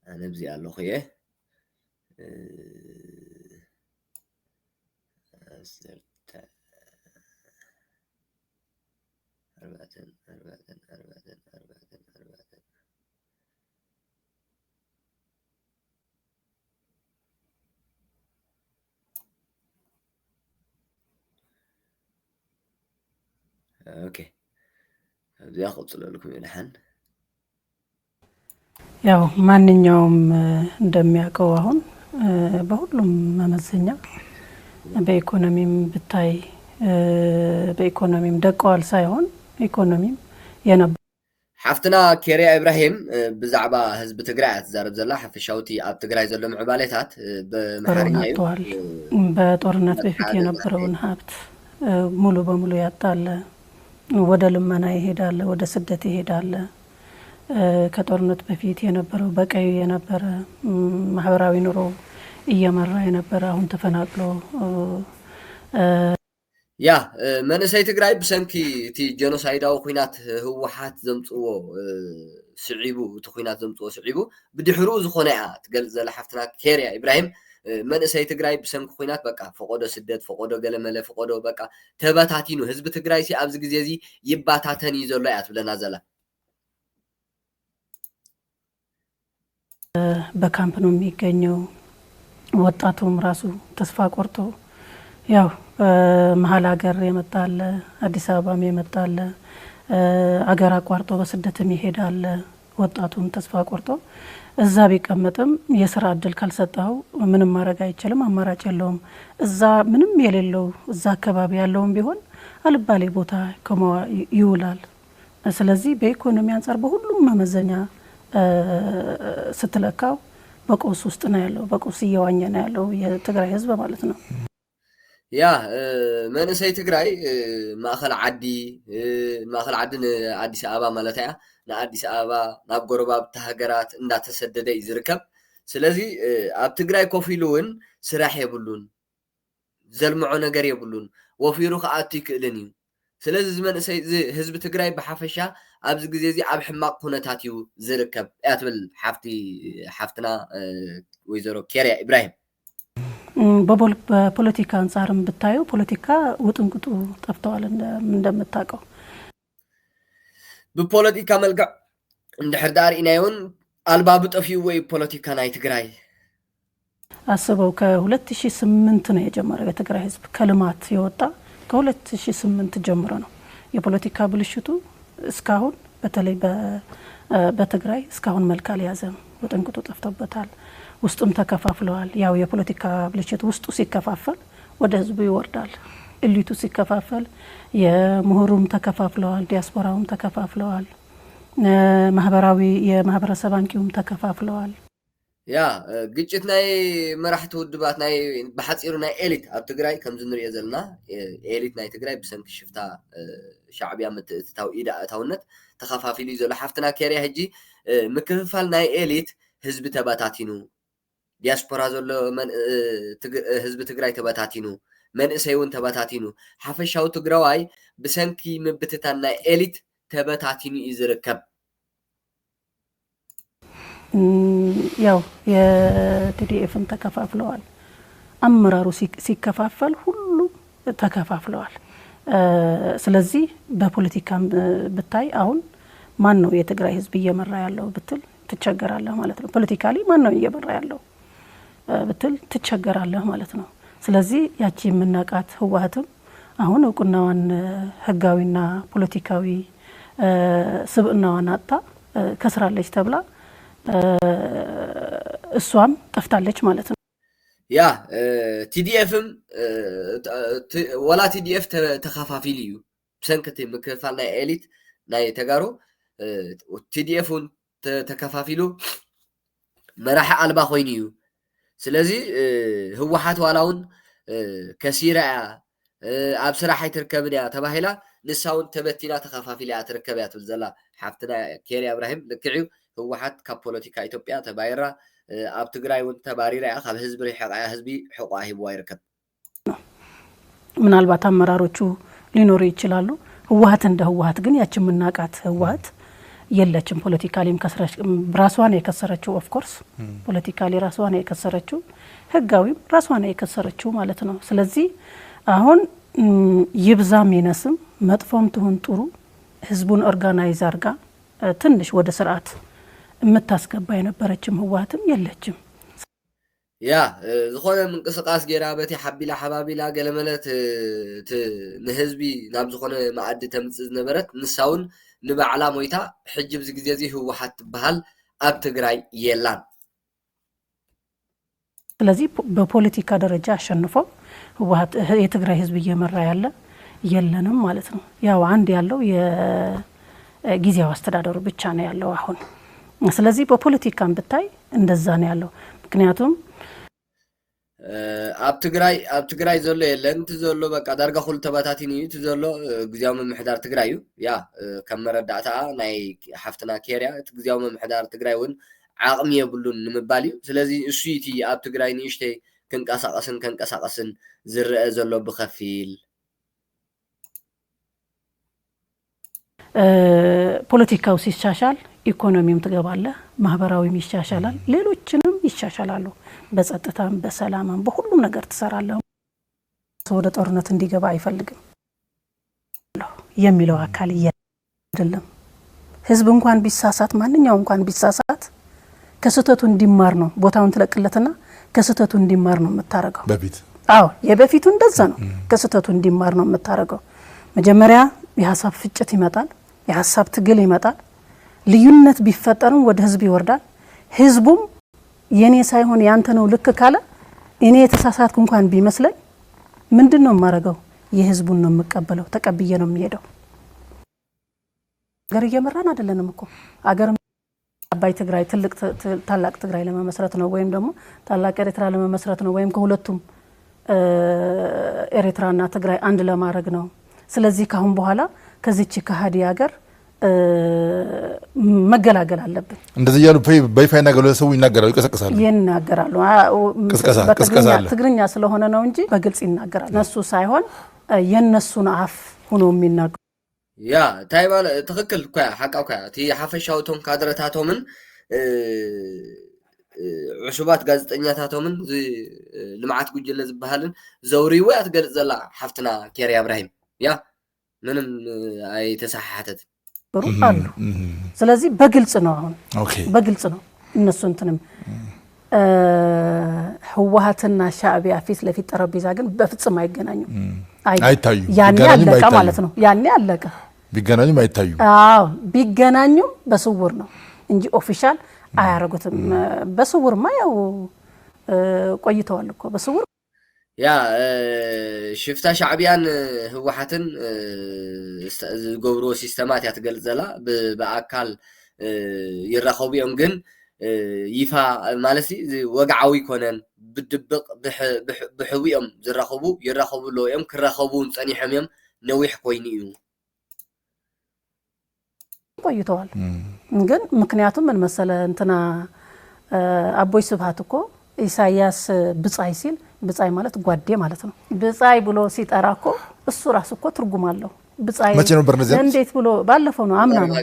[SPEAKER 1] ኣነ ብዚ ኣለኹ እየ ኦኬ እዚያ ቁጥለልኩም ይልሐን
[SPEAKER 3] ያው ማንኛውም እንደሚያውቀው አሁን በሁሉም መመዘኛ በኢኮኖሚም ብታይ በኢኮኖሚም ደቀዋል ሳይሆን ኢኮኖሚም የነበ
[SPEAKER 1] ሓፍትና ኬርያ ኢብራሂም ብዛዕባ ህዝቢ ትግራይ ኣትዛረብ ዘላ ሓፈሻውቲ ኣብ ትግራይ ዘሎ ምዕባለታት በመሓርኛ እዩ
[SPEAKER 3] በጦርነት በፊት የነበረውን ሀብት ሙሉ በሙሉ ያጣለ ወደ ልመና ይሄዳል ወደ ስደት ይሄዳል ከጦርነት በፊት የነበረው በቀዩ የነበረ ማህበራዊ ኑሮ እየመራ የነበረ አሁን ተፈናቅሎ
[SPEAKER 1] ያ መንእሰይ ትግራይ ብሰንኪ እቲ ጀኖሳይዳዊ ኩናት ህወሓት ዘምፅዎ ስዒቡ እቲ ኩናት ዘምፅዎ ስዒቡ ብድሕሪኡ ዝኾነ እያ ትገልፅ ዘላ ሓፍትና ኬርያ ኢብራሂም መንእሰይ ትግራይ ብሰንኪ ኩናት በቃ ፈቆዶ ስደት ፈቆዶ ገለመለ ፈቆዶ በቃ ተበታቲኑ ህዝቢ ትግራይ ሲ ኣብዚ ግዜ እዚ ይባታተን እዩ ዘሎ እያ ትብለና ዘላ
[SPEAKER 3] በካምፕ ነው የሚገኘው ወጣቱም ራሱ ተስፋ ቆርጦ ያው መሀል ሀገር የመጣለ አዲስ አበባም የመጣለ አገር አቋርጦ በስደትም ይሄዳል ወጣቱም ተስፋ ቆርጦ እዛ ቢቀመጥም የሥራ እድል ካልሰጠው ምንም ማድረግ አይችልም አማራጭ የለውም እዛ ምንም የሌለው እዛ አካባቢ ያለውም ቢሆን አልባሌ ቦታ ይውላል ስለዚህ በኢኮኖሚ አንፃር በሁሉም መመዘኛ ስትለካው በቆስ ውስጥ ነው ያለው በቆስ እየዋኘ ነው ያለው የትግራይ ህዝብ ማለት ነው
[SPEAKER 1] ያ መንእሰይ ትግራይ ማእኸል ዓዲ አዲስ አበባ ማለት ያ ንአዲስ አበባ ናብ ጎረባብቲ ሃገራት እንዳተሰደደ ይዝርከብ ስለዚ ኣብ ትግራይ ኮፍ ኢሉ እውን ስራሕ የብሉን ዘልምዖ ነገር የብሉን ወፊሩ ከኣቱ ይክእልን እዩ ስለዚ መንእሰይ ህዝቢ ትግራይ ብሓፈሻ ኣብዚ ግዜ እዚ ኣብ ሕማቅ ኩነታት እዩ ዝርከብ እያ ትብል ሓፍትና ወይዘሮ ኬርያ ኢብራሂም
[SPEAKER 3] በፖለቲካ አንጻርም ብታዩ ፖለቲካ ውጥንቅጡ ጠፍተዋል እንደምታውቀው
[SPEAKER 1] ብፖለቲካ መልክዕ እንድሕር ዳር ኢናዮን ኣልባብ ጠፊኡ ወይ ፖለቲካ ናይ ትግራይ
[SPEAKER 3] አስበው ከ2008 ነው የጀመረው የትግራይ ህዝብ ከልማት የወጣ ከ2008 ጀምሮ ነው የፖለቲካ ብልሽቱ እስካሁን በተለይ በትግራይ እስካሁን መልክ አልያዘም ወጥንቅጡ ጠፍቶበታል ውስጡም ተከፋፍለዋል ያው የፖለቲካ ብልሽት ውስጡ ሲከፋፈል ወደ ህዝቡ ይወርዳል እሊቱ ሲከፋፈል የምሁሩም ተከፋፍለዋል ዲያስፖራውም ተከፋፍለዋል ማህበራዊ የማህበረሰብ አንቂውም ተከፋፍለዋል
[SPEAKER 1] ያ ግጭት ናይ መራሕቲ ውድባት ናይ በሓፂሩ ናይ ኤሊት ኣብ ትግራይ ከም ዝንሪኦ ዘለና ኤሊት ናይ ትግራይ ብሰንኪ ሽፍታ ሻዕብያ ምትእትታው ኢዳ እታውነት ተኸፋፊሉ ዘሎ ሓፍትና ከርያ ሕጂ ምክፍፋል ናይ ኤሊት ህዝቢ ተበታቲኑ ዲያስፖራ ዘሎ ህዝቢ ትግራይ ተበታቲኑ መንእሰይ እውን ተበታቲኑ ሓፈሻዊ ትግራዋይ ብሰንኪ ምብትታን ናይ ኤሊት ተበታቲኑ እዩ ዝርከብ
[SPEAKER 3] ያው የቲዲኤፍም ተከፋፍለዋል አመራሩ ሲከፋፈል ሁሉ ተከፋፍለዋል ስለዚህ በፖለቲካም ብታይ አሁን ማን ነው የትግራይ ህዝብ እየመራ ያለው ብትል ትቸገራለህ ማለት ነው ፖለቲካሊ ማን ነው እየመራ ያለው ብትል ትቸገራለህ ማለት ነው ስለዚህ ያቺ የምናቃት ህወሓትም አሁን እውቅናዋን ህጋዊና ፖለቲካዊ ስብዕናዋን አጣ ከስራለች ተብላ እሷም ጠፍታለች ማለት ነው
[SPEAKER 1] ያ ቲዲኤፍም ወላ ቲዲኤፍ ተኸፋፊል እዩ ብሰንከት ምክፍፋል ናይ ኤሊት ናይ ተጋሩ ቲዲኤፍን ተከፋፊሉ መራሒ አልባ ኮይኑ እዩ ስለዚ ህወሓት ዋላውን ከሲራ ኣብ ስራሕ ኣይትርከብን እያ ተባሂላ ንሳውን ተበቲና ተኸፋፊላ ትርከብ እያ ትብል ዘላ ሓፍትና ኬርያ እብራሂም ልክዕዩ ህወሓት ካብ ፖለቲካ ኢትዮጵያ ተባይራ ኣብ ትግራይ እውን ተባሪራ እያ ካብ ህዝቢ ሪሕቃ ህዝቢ ሕቋ ሂብዋ ይርከብ
[SPEAKER 3] ምናልባት አመራሮቹ ሊኖሩ ይችላሉ ህወሓት እንደ ህወሓት ግን ያቺ ምናቃት ህወሓት የለችም ፖለቲካሊም ከሰረች ራስዋን የከሰረችው ኦፍ ኮርስ ፖለቲካሊ ራስዋን የከሰረችው ህጋዊም ራስዋን የከሰረችው ማለት ነው ስለዚህ አሁን ይብዛም ይነስም መጥፎም ትሁን ጥሩ ህዝቡን ኦርጋናይዝ አርጋ ትንሽ ወደ ስርዓት የምታስገባ የነበረችም ህወሓትም የለችም
[SPEAKER 1] ያ ዝኾነ ምንቅስቃስ ጌራ በቲ ሓቢላ ሓባቢላ ገለመለት ንህዝቢ ናብ ዝኾነ ማዕዲ ተምፅእ ዝነበረት ንሳውን ንባዕላ ሞይታ ሕጂ ብዚ ግዜ እዚ ህወሓት ትበሃል ኣብ ትግራይ የላን
[SPEAKER 3] ስለዚህ በፖለቲካ ደረጃ አሸንፎ ህወሓት የትግራይ ህዝብ እየመራ ያለ የለንም ማለት ነው ያው አንድ ያለው የጊዜያዊ አስተዳደሩ ብቻ ነው ያለው አሁን ስለዚህ በፖለቲካም ብታይ እንደዛ ነው ያለው ምክንያቱም
[SPEAKER 1] ኣብ ትግራይ ዘሎ የለን ትዘሎ በቃ ዳርጋ ኩሉ ተበታቲኒ እዩ ትዘሎ ግዜያዊ ምምሕዳር ትግራይ እዩ ያ ከም መረዳእታ ናይ ሓፍትና ኬርያ ግዜያዊ ምምሕዳር ትግራይ እውን ዓቕሚ የብሉን ንምባል እዩ ስለዚ እሱ እቲ ኣብ ትግራይ ንእሽተይ ከንቀሳቀስን ዝርአ ዘሎ ብኸፊል
[SPEAKER 3] ፖለቲካው ሲሻሻል ኢኮኖሚም ትገባለ ማህበራዊም ይሻሻላል ሌሎችንም ይሻሻላሉ በጸጥታም በሰላምም በሁሉም ነገር ተሰራለው ወደ ጦርነት እንዲገባ አይፈልግም የሚለው አካል አይደለም ህዝብ እንኳን ቢሳሳት ማንኛውም እንኳን ቢሳሳት ከስተቱ እንዲማር ነው ቦታውን ተለቅለትና ከስተቱ እንዲማር ነው የምታረገው
[SPEAKER 4] በፊት
[SPEAKER 3] የበፊቱ እንደዛ ነው ከስተቱ እንዲማር ነው የምታረገው መጀመሪያ የሐሳብ ፍጭት ይመጣል የሐሳብ ትግል ይመጣል ልዩነት ቢፈጠርም ወደ ህዝብ ይወርዳል ህዝቡም የኔ ሳይሆን ያንተ ነው ልክ ካለ እኔ የተሳሳትኩ እንኳን ቢመስለኝ ምንድነው ማረጋው የህዝቡን ነው መቀበለው ተቀብዬ ነው የሚሄደው አገር እየመራን አይደለንም እኮ አገር አባይ ትግራይ ታላቅ ትግራይ ለመመስረት ነው ወይም ደግሞ ታላቅ ኤርትራ ለመመስረት ነው ወይም ከሁለቱም ኤርትራና ትግራይ አንድ ለማድረግ ነው ስለዚህ ካሁን በኋላ ከዚች ከሃዲ ሀገር መገላገል አለብን
[SPEAKER 4] እንደዚህ ያሉ በይፋ ይናገራሉ ሰው ይናገራሉ
[SPEAKER 3] ይናገራሉ
[SPEAKER 4] ቅስቀሳ
[SPEAKER 3] ትግርኛ ስለሆነ ነው እንጂ በግልጽ ይናገራሉ ነሱ ሳይሆን የነሱን አፍ ሆኖ የሚናገሩ
[SPEAKER 1] ያ ታይባል ትክክል እኮ ሐቃው እቲ ሓፈሻውቶም ካድረታቶምን ዕሹባት ጋዜጠኛታቶምን ልምዓት ጉጅለ ዝበሃልን ዘውሪው ያትገልጽ ዘላ ሓፍትና ኬርያ እብራሂም ያ ምንም አይተሳሐተት
[SPEAKER 3] አሉ ስለዚህ በግልጽ ነው አሁን በግልጽ ነው እነሱ እንትንም ህወሓትና ሻዕቢያ ፊት ለፊት ጠረጴዛ ግን በፍጹም አይገናኙም
[SPEAKER 4] አይታዩ
[SPEAKER 3] ያኔ አለቀ ማለት ነው ያኔ አለቀ
[SPEAKER 4] ቢገናኙም አይታዩ
[SPEAKER 3] አዎ ቢገናኙም በስውር ነው እንጂ ኦፊሻል አያረጉትም በስውርማ ያው ቆይተዋል እኮ በስውር
[SPEAKER 1] ያ ሽፍታ ሻዕቢያን ህወሓትን ዝገብሮ ሲስተማት ያትገልጸላ በአካል ይራኸቡዮም ግን ይፋ ማለሲ ወግዓዊ ኮነን ብድብቅ ብሕዊኦም ዝራኸቡ ይራኸቡሎ እዮም ክራኸቡን ጸኒሖም እዮም ነዊሕ ኮይኑ እዩ
[SPEAKER 3] ቆይተዋል ግን ምክንያቱም ምን መሰለ እንትና አቦይ ስብሃት እኮ ኢሳያስ ብጻይ ሲል ብጻይ ማለት ጓዴ ማለት ነው ብጻይ ብሎ ሲጠራ እኮ እሱ ራሱ እኮ ትርጉም አለው ብጻይ እንዴት ብሎ ባለፈው ነው አምና ነው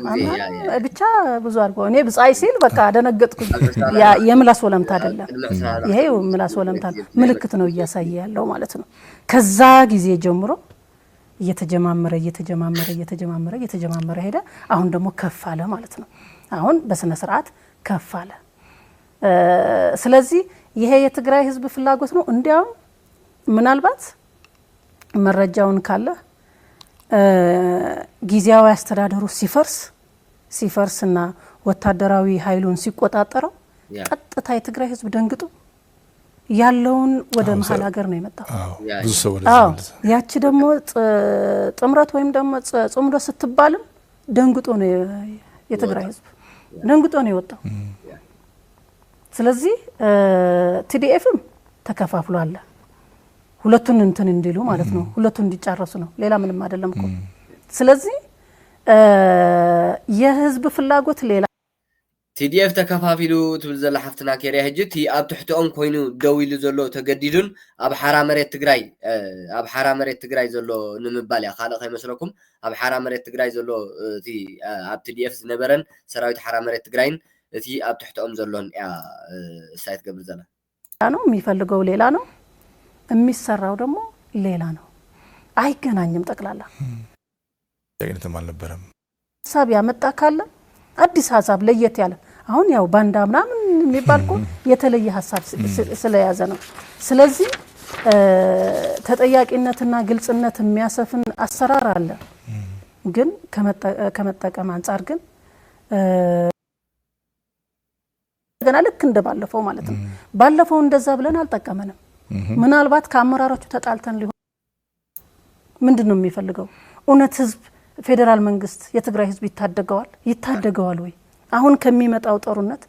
[SPEAKER 3] ብቻ ብዙ አርጎ እኔ ብጻይ ሲል በቃ ደነገጥኩ ያ የምላስ ወለምታ አይደለም ይሄው ምላስ ወለምታ ምልክት ነው እያሳየ ያለው ማለት ነው ከዛ ጊዜ ጀምሮ እየተጀማመረ ሄደ አሁን ደግሞ ከፍ አለ ማለት ነው አሁን በስነ ስርዓት ከፍ አለ ስለዚህ ይሄ የትግራይ ህዝብ ፍላጎት ነው እንዲያው ምናልባት መረጃውን ካለ ጊዜያዊ አስተዳደሩ ሲፈርስና ወታደራዊ ኃይሉን ሲቆጣጠረው ቀጥታ የትግራይ ህዝብ ደንግጦ ያለውን ወደ መሐል ሀገር ነው የመጣው
[SPEAKER 4] ብዙ ሰው ወደዛ
[SPEAKER 3] ያቺ ደግሞ ጥምረት ወይም ደግሞ ጽምዶ ስትባልም ደንግጦ ነው የትግራይ ህዝብ ደንግጦ ነው የወጣው ስለዚህ ቲዲኤፍም ተከፋፍሎ አለ ሁለቱን እንትን እንዲሉ ማለት ነው ሁለቱን እንዲጫረሱ ነው ሌላ ምንም አይደለም እኮ ስለዚህ የህዝብ ፍላጎት ሌላ
[SPEAKER 1] ቲዲኤፍ ተከፋፊሉ ትብል ዘላ ሓፍትና ከሪያ ህጅት ኣብ ትሕቶኦም ኮይኑ ደው ኢሉ ዘሎ ተገዲዱን ኣብ ሓራ መሬት ትግራይ ዘሎ ንምባል ያ ካልእ ከይመስለኩም ኣብ ሓራ መሬት ትግራይ ዘሎ እቲ ኣብ ቲዲኤፍ ዝነበረን ሰራዊት ሓራ መሬት ትግራይን እቲ ኣብ ትሕቶኦም ዘሎን ያ ሳይት ገብር ዘላ
[SPEAKER 3] ነው የሚፈልገው ሌላ ነው የሚሰራው ደግሞ ሌላ ነው አይገናኝም ጠቅላላ
[SPEAKER 4] ደግነትም አልነበረም
[SPEAKER 3] ሐሳብ ያመጣ ካለ አዲስ ሐሳብ ለየት ያለ አሁን ያው ባንዳ ምናምን የሚባልኩ የተለየ ሐሳብ ስለያዘ ነው ስለዚህ ተጠያቂነትና ግልጽነት የሚያሰፍን አሰራር አለ ግን ከመጠቀም አንፃር ግን ገና ልክ እንደባለፈው ማለት ነው ባለፈው እንደዛ ብለን አልጠቀመንም ምናልባት ከአመራሮቹ ተጣልተን ሊሆን ምንድነው የሚፈልገው እውነት ህዝብ ፌደራል መንግስት የትግራይ ህዝብ ይታደገዋል ወይ አሁን ከሚመጣው ጦርነት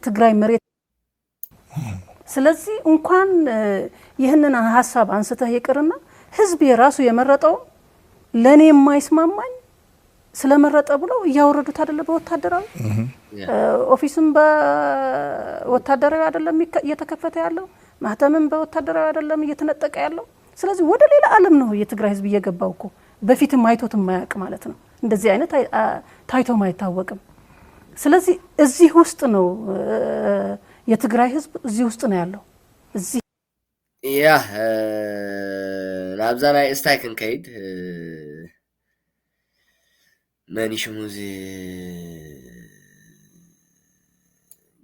[SPEAKER 3] ትግራይ መሬት ስለዚህ እንኳን ይሄንን ሐሳብ አንስተህ ይቅርና ህዝብ የራሱ የመረጠው ለኔ የማይስማማኝ ስለመረጠ ብለው ያወረዱት አይደለም በወታደራዊ ኦፊስም በወታደራዊ አይደለም እየተከፈተ ያለው ማህተምም በወታደራዊ አይደለም እየተነጠቀ ያለው ስለዚህ ወደ ሌላ ዓለም ነው የትግራይ ህዝብ እየገባው እኮ በፊትም አይቶት የማያውቅ ማለት ነው እንደዚህ አይነት ታይቶ ማይታወቅም ስለዚህ እዚህ ውስጥ ነው የትግራይ ህዝብ እዚህ ውስጥ ነው ያለው እዚህ
[SPEAKER 1] ያ ናብዛና ስታይክን ከይድ ማን ይሽሙዚ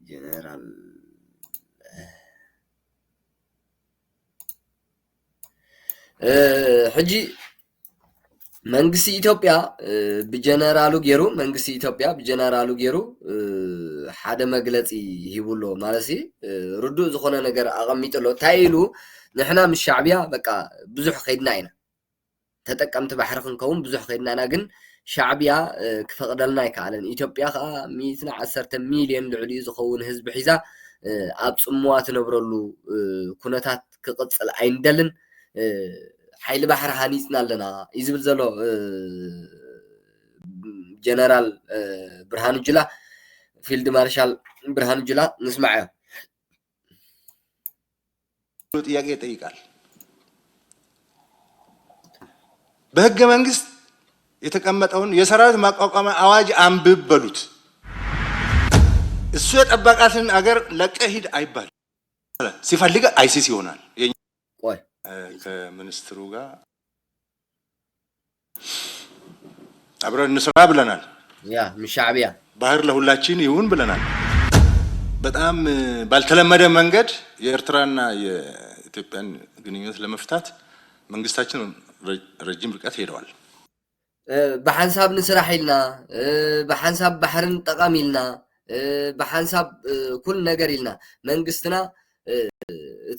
[SPEAKER 1] ጀነራል ሕጂ መንግስቲ ኢትዮጵያ በጀነራሉ ገይሩ ሓደ መግለጺ ሂቡሎ ማለሲ ርዱእ ዝኾነ ነገር አቀሚጥሎ ታይሉ ንሕና ምስ ሻዕቢያ በቃ ብዙሕ ከይድና ኢና ተጠቀምቲ ባሕሪ ክንከውን ብዙሕ ከይድና ኢና ግን ሻዕቢያ ክፈቅደልና ይካለን ኢትዮጵያ ከዓ 110 ሚልዮን ልዕሊ ዝኸውን ህዝቢ ሒዛ ኣብ ጽምዋ ትነብረሉ ኩነታት ክቅጽል ኣይንደልን ሓይሊ ባሕሪ ሃኒጽና ኣለና ይዝብል ዘሎ ጀነራል ብርሃኑ ጁላ ፊልድ ማርሻል ብርሃኑ ጁላ ንስማዕ
[SPEAKER 5] ጥያቄ ይጠይቃል በህገ መንግስት የተቀመጠውን የሰራዊት ማቋቋሚያ አዋጅ አንብብ በሉት እሱ የጠበቃትን አገር ለቀህ ሂድ አይባል ሲፈልግ አይሲስ ይሆናል
[SPEAKER 1] ቆይ
[SPEAKER 5] ከሚኒስትሩ ጋር አብረን እንስራ ብለናል
[SPEAKER 1] ያ ምሻዕቢያ
[SPEAKER 5] ባህር ለሁላችን ይሁን ብለናል በጣም ባልተለመደ መንገድ የኤርትራና የኢትዮጵያን ግንኙነት ለመፍታት መንግስታችን ረጅም ርቀት ሄደዋል።
[SPEAKER 1] በሐንሳብ ንስራሕ ኢልና በሐንሳብ ባሕርን ጠቃሚ ኢልና በሐንሳብ ኩል ነገር ኢልና መንግስትና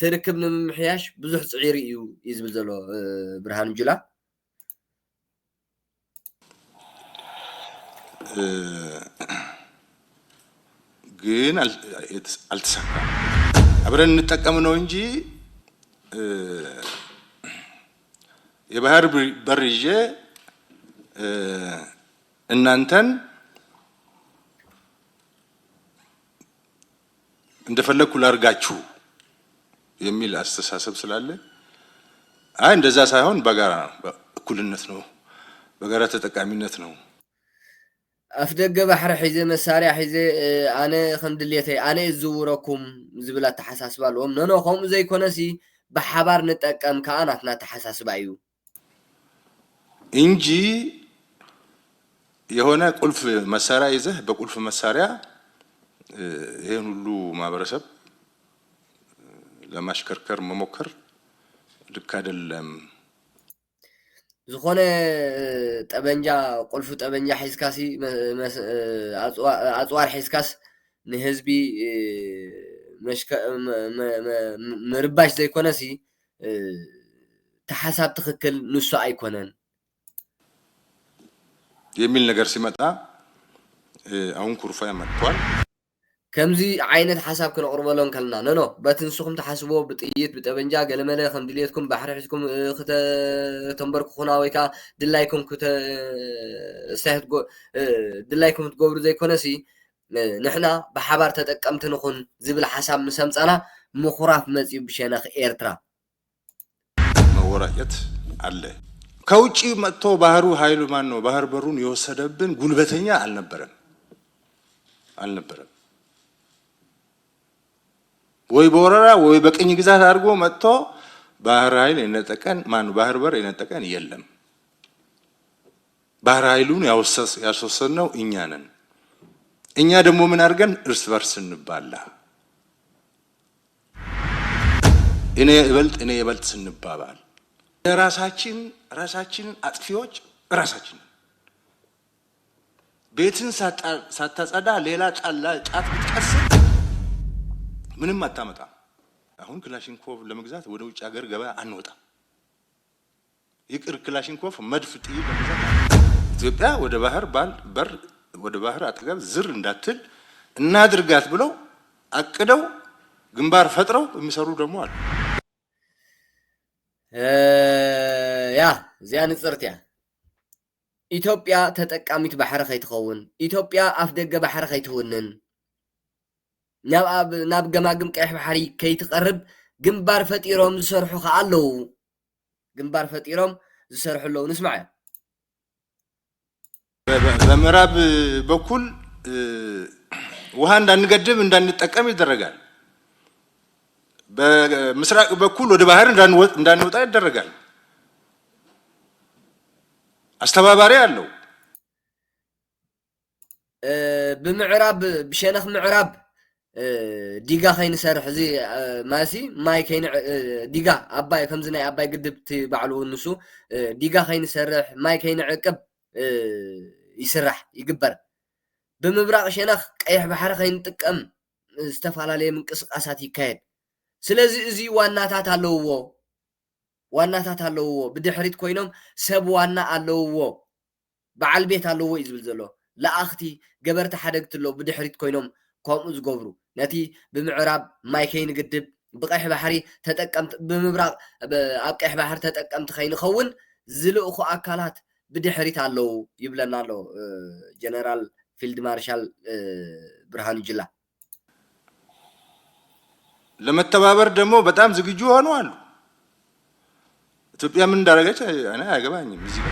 [SPEAKER 1] ትርክብ ንምምሕያሽ ብዙሕ ጽዒር እዩ ይዝብል ዘሎ ብርሃኑ ጁላ
[SPEAKER 5] ግን አልተሳካም። አብረን እንጠቀም ነው እንጂ የባህር በር ይዤ እናንተን እንደፈለኩ ላርጋችሁ የሚል አስተሳሰብ ስላለ እንደዛ ሳይሆን በጋራ እኩልነት ነው፣ በጋራ ተጠቃሚነት ነው።
[SPEAKER 1] أفدق بحر حيزة مساري حيزة أنا خندليتي أنا الزوركم زبلة تحساس بالهم نو خم زي كونسي بحبار نتأكم كأناتنا تحساس بايو
[SPEAKER 5] إنجي يهونا كل في مساري إذا بقول في مساري هي نلو ما برسب لما شكركر ممكر لكاد
[SPEAKER 1] ዝኾነ ጠበንጃ ቁልፉ ጠበንጃ ሒዝካሲ ኣጽዋር ሒዝካስ ንህዝቢ ምርባሽ ዘይኮነሲ ተሓሳብ ትክክል ንሱ ኣይኮነን
[SPEAKER 5] የሚል ነገር ሲመጣ አሁን ኩርፋ ያመጣዋል።
[SPEAKER 1] ከምዚ ዓይነት ሓሳብ ክንቅርበሎም ከለና ነኖ በትንሱኹም ተሓስቦ ብጥይት ብጠበንጃ ገለመለ ከም ድልየትኩም ባሕሪ ሒዝኩም ከተንበርክኹና ወይ ከዓ ድላይኩም ድላይኩም ትገብሩ ዘይኮነሲ ንሕና ብሓባር ተጠቀምቲ ንኹን ዝብል ሓሳብ ምስ ኣምፃና ምኹራፍ መፅኡ ብሸነኽ ኤርትራ
[SPEAKER 5] መወራጨት አለ። ከውጭ መጥቶ ባህሩ ኃይሉ ማን ነው ባህር በሩን የወሰደብን ጉልበተኛ አልነበረም። ወይ በወረራ ወይ በቅኝ ግዛት አድርጎ መጥቶ ባህር ኃይል የነጠቀን ማን ባህር በር የነጠቀን የለም። ባህር ኃይሉን ያስወሰድነው እኛ ነን። እኛ ደግሞ ምን አድርገን እርስ በርስ እንባላ እኔ ይበልጥ ስንባባል ራሳችንን አጥፊዎች ራሳችን ቤትን ሳታጸዳ ሌላ ጫት ብትቀስል ምንም አታመጣ። አሁን ክላሽንኮቭ ለመግዛት ወደ ውጭ ሀገር ገበያ አንወጣ። ይቅር ክላሽንኮቭ መድፍ ጥይት ለመግዛት ኢትዮጵያ ወደ ባህር አጠገብ ዝር እንዳትል እናድርጋት ብለው አቅደው ግንባር ፈጥረው የሚሰሩ ደግሞ አሉ።
[SPEAKER 1] ያ እዚያ ንጽርትያ ኢትዮጵያ ተጠቃሚት ባሕሪ ከይትኸውን ኢትዮጵያ ኣፍ ደገ ባሕሪ ከይትውንን ናብ ገማግም ቀይሕ ባሕሪ ከይትቀርብ ግንባር ፈጢሮም ዝሰርሑ ከዓ ኣለዉ። ግንባር ፈጢሮም ዝሰርሑ ኣለዉ። ንስማዕ
[SPEAKER 5] በምዕራብ በኩል ውሃ እንዳንገድብ እንዳንጠቀም ይደረጋል። በምስራቅ በኩል ወደ ባህር እንዳንወጣ ይደረጋል። አስተባባሪ አለው።
[SPEAKER 1] ብምዕራብ ብሸነኽ ምዕራብ ዲጋ ከይንሰርሕ እዚ ማሲ ማይ ከይን ዲጋ ኣባይ ከምዚ ናይ ኣባይ ግድብ ትባዕሉ ንሱ ዲጋ ከይንሰርሕ ማይ ከይንዕቅብ ይስራሕ ይግበር። ብምብራቕ ሸነኽ ቀይሕ ባሕሪ ከይንጥቀም ዝተፈላለየ ምንቅስቃሳት ይካየድ። ስለዚ እዚ ዋናታት ኣለውዎ ብድሕሪት ኮይኖም ሰብ ዋና ኣለውዎ በዓል ቤት ኣለዎ እዩ ዝብል ዘሎ ለኣኽቲ ገበርቲ ሓደግቲ ኣለዉ ብድሕሪት ኮይኖም ከምኡ ዝገብሩ ነቲ ብምዕራብ ማይ ከይንግድብ ብቀይሕ ባሕሪ ተጠቀምቲ ብምብራቕ ኣብ ቀይሕ ባሕሪ ተጠቀምቲ ከይንኸውን ዝልእኹ ኣካላት ብድሕሪት ኣለዉ ይብለና ኣሎ ጀነራል ፊልድ ማርሻል ብርሃኑ ጁላ።
[SPEAKER 5] ለመተባበር ደግሞ በጣም ዝግጁ ሆነው አሉ። ኢትዮጵያ ምን እንዳደረገች እኔ አያገባኝም። እዚህ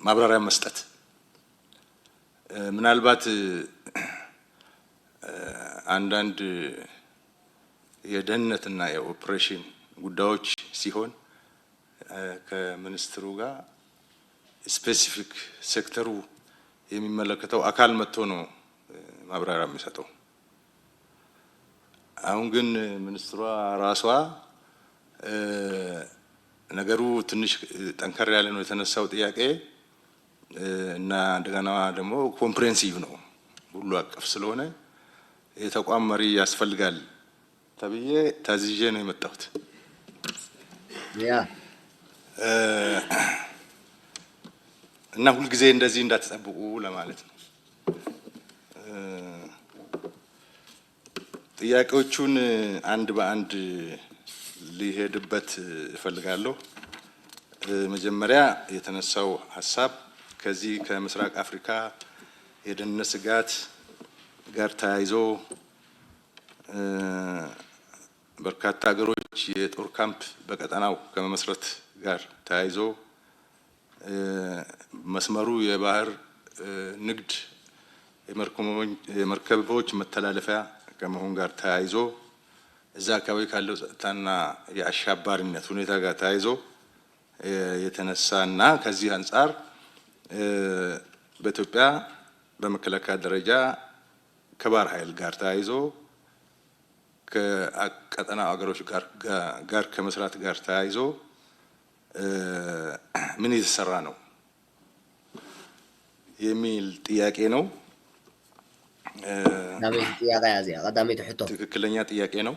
[SPEAKER 5] ማብራሪያ መስጠት ምናልባት አንዳንድ የደህንነትና የኦፕሬሽን ጉዳዮች ሲሆን ከሚኒስትሩ ጋር ስፔሲፊክ ሴክተሩ የሚመለከተው አካል መጥቶ ነው ማብራሪያ የሚሰጠው። አሁን ግን ሚኒስትሯ ራሷ ነገሩ ትንሽ ጠንከር ያለ ነው የተነሳው ጥያቄ እና እንደገና ደግሞ ኮምፕሬሄንሲቭ ነው ሁሉ አቀፍ ስለሆነ የተቋም መሪ ያስፈልጋል ተብዬ ታዝዤ ነው የመጣሁት። እና ሁሉ ጊዜ እንደዚህ እንዳትጠብቁ ለማለት ነው። ጥያቄዎቹን አንድ በአንድ ሊሄድበት እፈልጋለሁ። መጀመሪያ የተነሳው ሐሳብ ከዚህ ከምስራቅ አፍሪካ የደህንነት ስጋት ጋር ተያይዞ በርካታ ሀገሮች የጦር ካምፕ በቀጠናው ከመመስረት ጋር ተያይዞ መስመሩ የባህር ንግድ የመርከቦች መተላለፊያ ከመሆን ጋር ተያይዞ እዛ አካባቢ ካለው ጸጥታና የአሸባሪነት ሁኔታ ጋር ተያይዞ የተነሳና ከዚህ አንፃር በኢትዮጵያ በመከላከያ ደረጃ ከባህር ኃይል ጋር ተያይዞ ከቀጠና ሀገሮች ጋር ከመስራት ጋር ተያይዞ ምን እየተሰራ ነው የሚል ጥያቄ ነው። ትክክለኛ ጥያቄ ነው።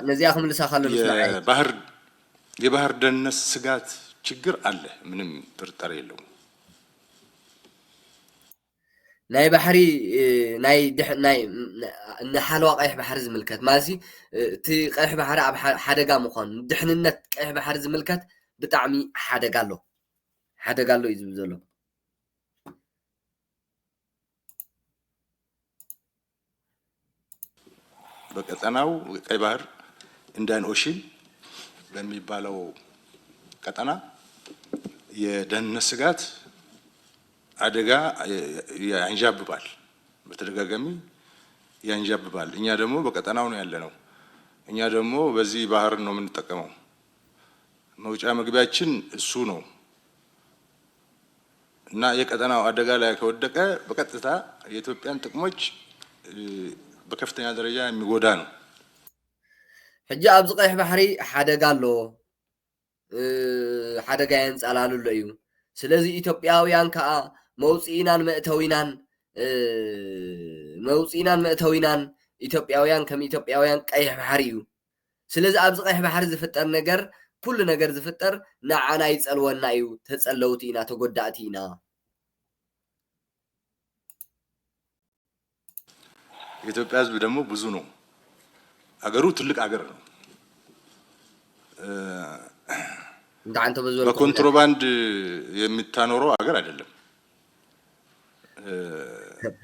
[SPEAKER 1] ለዚያኩም ልሳኻሉ
[SPEAKER 5] የባህር ደህንነት ስጋት ችግር አለ፣ ምንም ጥርጣሬ የለውም።
[SPEAKER 1] ናይ ባሕሪ ናይ ንሓለዋ ቀይሕ ባሕሪ ዝምልከት ማለት እቲ ቀይሕ ባሕሪ ኣብ ሓደጋ ምዃኑ ድሕንነት ቀይሕ ባሕሪ ዝምልከት ብጣዕሚ ሓደጋ ኣሎ እዩ ዝብል ዘሎ።
[SPEAKER 5] በቀጠናው ቀይ ባህር ኢንዲያን ኦሽን በሚባለው ቀጠና የደህንነት ስጋት አደጋ ያንዣብባል፣ በተደጋጋሚ ያንዣብባል። እኛ ደግሞ በቀጠናው ነው ያለነው። እኛ ደግሞ በዚህ ባህር ነው የምንጠቀመው። መውጫ መግቢያችን እሱ ነው እና የቀጠናው አደጋ ላይ ከወደቀ በቀጥታ የኢትዮጵያን ጥቅሞች በከፍተኛ ደረጃ የሚጎዳ ነው።
[SPEAKER 1] ሕጂ ኣብዚ ቀይሕ ባሕሪ ሓደጋ ኣሎ፣ ሓደጋ የንፃላሉሎ እዩ። ስለዚ ኢትዮጵያውያን ከዓ መውፂኢናን መእተዊናን ኢትዮጵያውያን ከም ኢትዮጵያውያን ቀይሕ ባሕሪ እዩ። ስለዚ ኣብዚ ቀይሕ ባሕሪ ዝፍጠር ነገር ኩሉ ነገር ዝፍጠር ንዓና ይፀልወና እዩ። ተፀለውቲ ኢና፣ ተጎዳእቲ ኢና።
[SPEAKER 5] የኢትዮጵያ ሕዝብ ደግሞ ብዙ ነው። አገሩ ትልቅ አገር ነው። በኮንትሮባንድ የሚታኖረው አገር አይደለም።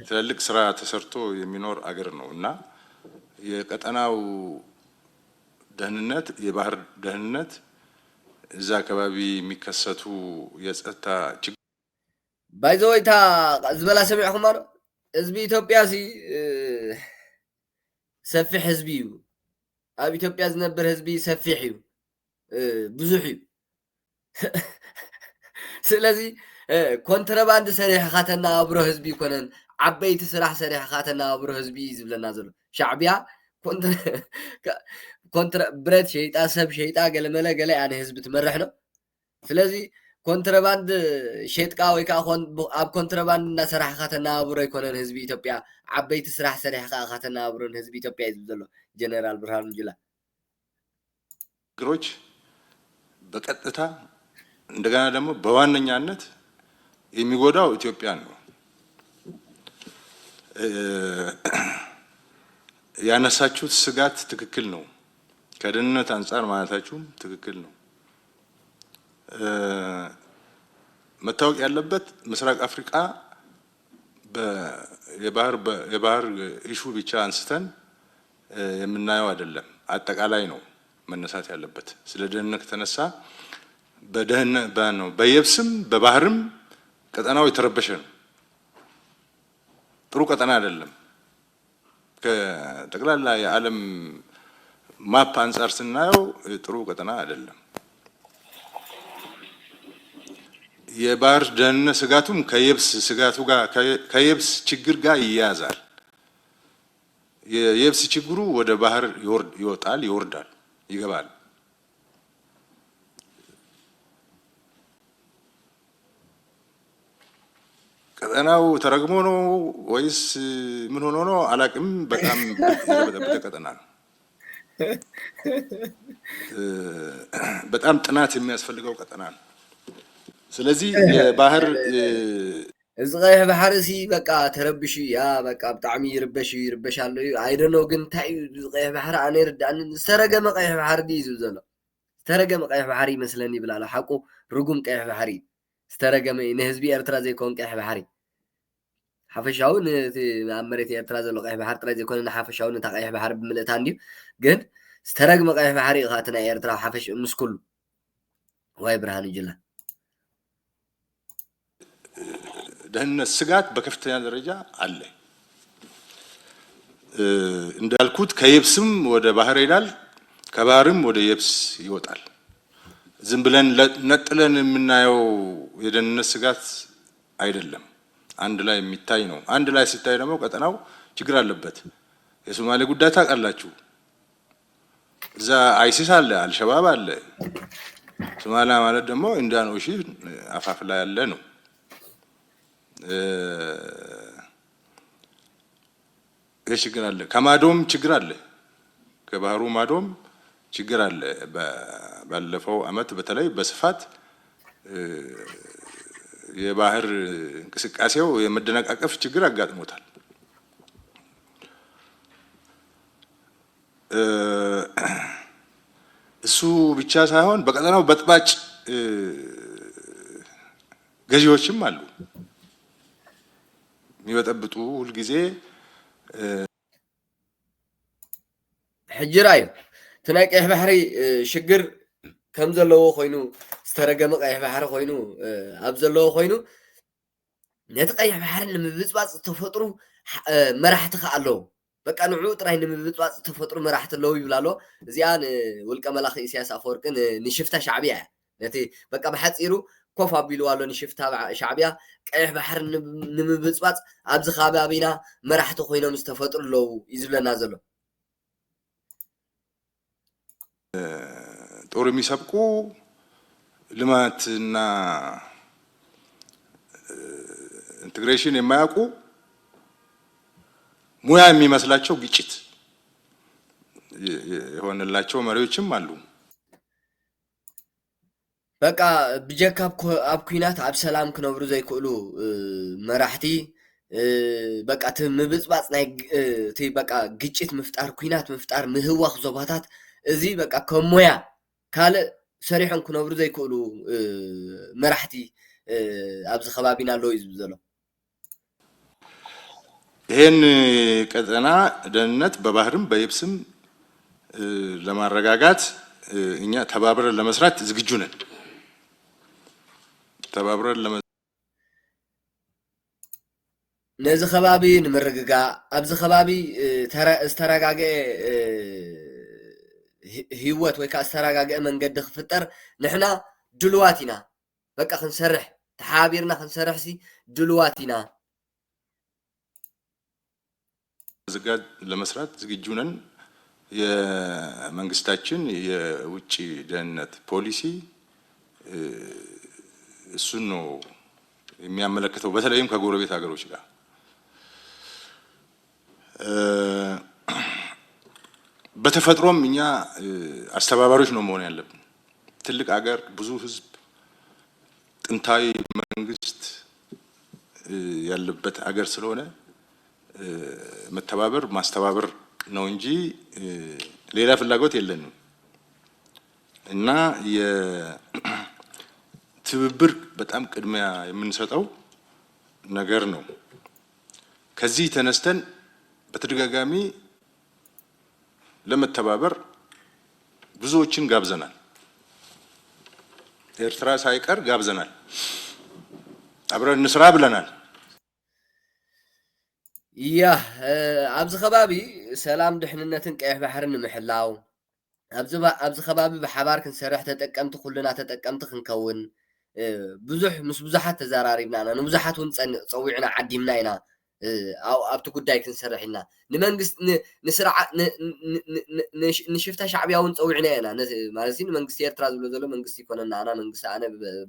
[SPEAKER 5] ትልቅ ስራ ተሰርቶ የሚኖር አገር ነው እና የቀጠናው ደህንነት፣ የባህር ደህንነት እዛ አካባቢ የሚከሰቱ የጸጥታ ችግር
[SPEAKER 1] ባይዘወይታ ዝበላ ሰሚዕኹም አሎ ህዝቢ ኢትዮጵያ ሰፊሕ ህዝቢ እዩ። ኣብ ኢትዮጵያ ዝነብር ህዝቢ ሰፊሕ እዩ፣ ብዙሕ እዩ። ስለዚ ኮንትሮባንድ ሰሪሕካ ተናብሮ ህዝቢ ይኮነን፣ ዓበይቲ ስራሕ ሰሪሕካ ተናብሮ ህዝቢ እዩ ዝብለና ዘሎ። ሻዕብያ ብረት ሸይጣ፣ ሰብ ሸይጣ፣ ገለመለ ገለ ኣነ ህዝቢ ትመርሕ ነው። ስለዚ ኮንትሮባንድ ሸጥቃ ወይ ከዓ ኣብ ኮንትሮባንድ እናሰራሕካ ተናብሮ ይኮነን ህዝቢ ኢትዮጵያ፣ ዓበይቲ ስራሕ ሰሪሕካ ተናብሮን ህዝቢ ኢትዮጵያ እዩ ዝብል ዘሎ ጀነራል ብርሃኑ ጁላ።
[SPEAKER 5] ችግሮች በቀጥታ እንደገና ደግሞ በዋነኛነት የሚጎዳው ኢትዮጵያን ነው። ያነሳችሁት ስጋት ትክክል ነው። ከደህንነት አንፃር ማለታችሁም ትክክል ነው። መታወቅ ያለበት ምስራቅ አፍሪካ የባህር ኢሹ ብቻ አንስተን የምናየው አይደለም፣ አጠቃላይ ነው መነሳት ያለበት። ስለ ደህንነት ከተነሳ በየብስም በባህርም ቀጠናው የተረበሸ ነው። ጥሩ ቀጠና አይደለም። ከጠቅላላ የዓለም ማፕ አንፃር ስናየው ጥሩ ቀጠና አይደለም። የባህር ደህንነት ስጋቱም ከየብስ ስጋቱ ጋር ከየብስ ችግር ጋር ይያዛል። የየብስ ችግሩ ወደ ባህር ይወጣል፣ ይወርዳል፣ ይገባል። ቀጠናው ተረግሞ ነው ወይስ ምን ሆኖ ነው አላቅም። በጣም የተበጠበጠ ቀጠና ነው። በጣም ጥናት የሚያስፈልገው ቀጠና ነው። ስለዚህ የባህር
[SPEAKER 1] እዚ ቀይሕ ባሕሪ እዚ በቃ ተረብሽ ያ በቃ ብጣዕሚ ይርበሽ ኣሎ አይደኖ ግን እንታይ እዚ ቀይሕ ባሕሪ ኣነ ይርዳእኒ ዝተረገመ ቀይሕ ባሕሪ ድዩ ዝብል ዘሎ ዝተረገመ ቀይሕ ባሕሪ ይመስለኒ ይብል ኣሎ ሓቁ ርጉም ቀይሕ ባሕሪ ዝተረገመ ንህዝቢ ኤርትራ ዘይኮን ቀይሕ ባሕሪ ሓፈሻዊ ነቲ ኣብ መሬት ኤርትራ ዘሎ ቀይሕ ባሕሪ ጥራይ ዘይኮነ ንሓፈሻዊ ነታ ቀይሕ ባሕሪ ብምልእታን ድዩ ግን ዝተረገመ ቀይሕ ባሕሪ ኢኻ እቲ ናይ ኤርትራ ሓፈሽ ምስ ኩሉ ዋይ ብርሃኑ ጅላ
[SPEAKER 5] ደህንነት ስጋት በከፍተኛ ደረጃ አለ። እንዳልኩት ከየብስም ወደ ባህር ይላል፣ ከባህርም ወደ የብስ ይወጣል። ዝም ብለን ነጥለን የምናየው የደህንነት ስጋት አይደለም፣ አንድ ላይ የሚታይ ነው። አንድ ላይ ሲታይ ደግሞ ቀጠናው ችግር አለበት። የሶማሌ ጉዳይ ታውቃላችሁ። እዛ አይሲስ አለ፣ አልሸባብ አለ። ሶማሊያ ማለት ደግሞ ኢንዲያን ኦሽን አፋፍ ላይ ያለ ነው። ይህ ችግር አለ። ከማዶም ችግር አለ፣ ከባህሩ ማዶም ችግር አለ። ባለፈው አመት በተለይ በስፋት የባህር እንቅስቃሴው የመደነቃቀፍ ችግር አጋጥሞታል። እሱ ብቻ ሳይሆን በቀጠናው በጥባጭ ገዢዎችም አሉ የሚበጠብጡ ሁልጊዜ
[SPEAKER 1] ሕጅራ እዩ እቲ ናይ ቀይሕ ባሕሪ ሽግር ከም ዘለዎ ኮይኑ ዝተረገመ ቀይሕ ባሕሪ ኮይኑ ኣብ ዘለዎ ኮይኑ ነቲ ቀይሕ ባሕሪ ንምብፅባፅ ተፈጥሩ መራሕቲ ከዓ ኣለዉ በቃ ንዕኡ ጥራይ ንምብፅባፅ ተፈጥሩ መራሕቲ ኣለዉ ይብል ኣሎ። እዚኣ ንውልቀ መላኺ ኢሳያስ ኣፈወርቂ ንሽፍታ ሻዕብያ እያ ነቲ በቃ ብሓፂሩ ኮፍ ኣቢልዋ ኣሎ ንሽፍታ ሻዕብያ ቀይሕ ባሕሪ ንምብፅባፅ ኣብዚ ከባቢና መራሕቲ ኮይኖም ዝተፈጥሩ ኣለዉ እዩ ዝብለና ዘሎ።
[SPEAKER 5] ጦር የሚሰብቁ ልማትና ኢንቴግሬሽን የማያውቁ ሙያ የሚመስላቸው ግጭት የሆነላቸው መሪዎችም አሉ።
[SPEAKER 1] በቃ ብጀካ ኣብ ኩናት ኣብ ሰላም ክነብሩ ዘይክእሉ መራሕቲ በቃ እቲ ምብፅባፅ ናይ እቲ በቃ ግጭት ምፍጣር ኩናት ምፍጣር ምህዋኽ ዞባታት እዚ በቃ ከም ሞያ ካልእ ሰሪሖም ክነብሩ ዘይክእሉ መራሕቲ ኣብዚ ከባቢና ኣለዉ እዩ ዝብል ዘሎ።
[SPEAKER 5] ይህን ቀጠና ደህንነት በባህርም በየብስም ለማረጋጋት እኛ ተባብረን ለመስራት ዝግጁ ነን። ተባብረን
[SPEAKER 1] ነዚ ከባቢ ንምርግጋእ ኣብዚ ከባቢ ዝተረጋግአ ህይወት ወይ ከዓ ዝተረጋግአ መንገዲ ክፍጠር ንሕና ድልዋት ኢና። በቃ ክንሰርሕ ተሓቢርና ክንሰርሕ ሲ ድልዋት ኢና።
[SPEAKER 5] ዝጋድ ለመስራት ዝግጁ ነን። የመንግስታችን የውጭ ደህንነት ፖሊሲ እሱን ነው የሚያመለክተው፣ በተለይም ከጎረቤት ሀገሮች ጋር በተፈጥሮም እኛ አስተባባሪዎች ነው መሆን ያለብን። ትልቅ ሀገር፣ ብዙ ህዝብ፣ ጥንታዊ መንግስት ያለበት ሀገር ስለሆነ መተባበር ማስተባበር ነው እንጂ ሌላ ፍላጎት የለንም እና የትብብር በጣም ቅድሚያ የምንሰጠው ነገር ነው። ከዚህ ተነስተን በተደጋጋሚ ለመተባበር ብዙዎችን ጋብዘናል። ኤርትራ ሳይቀር ጋብዘናል። አብረን እንስራ ብለናል።
[SPEAKER 1] ያ ኣብዚ ከባቢ ሰላም ድሕንነትን ቀይሕ ባሕርን ንምሕላው ኣብዚ ከባቢ ብሓባር ክንሰርሕ ተጠቀምቲ ኩልና ተጠቀምቲ ክንከውን ብዙሕ ምስ ብዙሓት ተዘራሪብና ኢና ንብዙሓት እውን ፀዊዕና ዓዲምና ኢና ኣብቲ ጉዳይ ክንሰርሕ ኢና ንመንግስቲ ንስርዓ ንሽፍታ ሻዕብያ እውን ፀዊዕና ኢና ማለት ንመንግስቲ ኤርትራ ዝብሎ ዘሎ መንግስቲ ይኮነና ኣና መንግስቲ ኣነ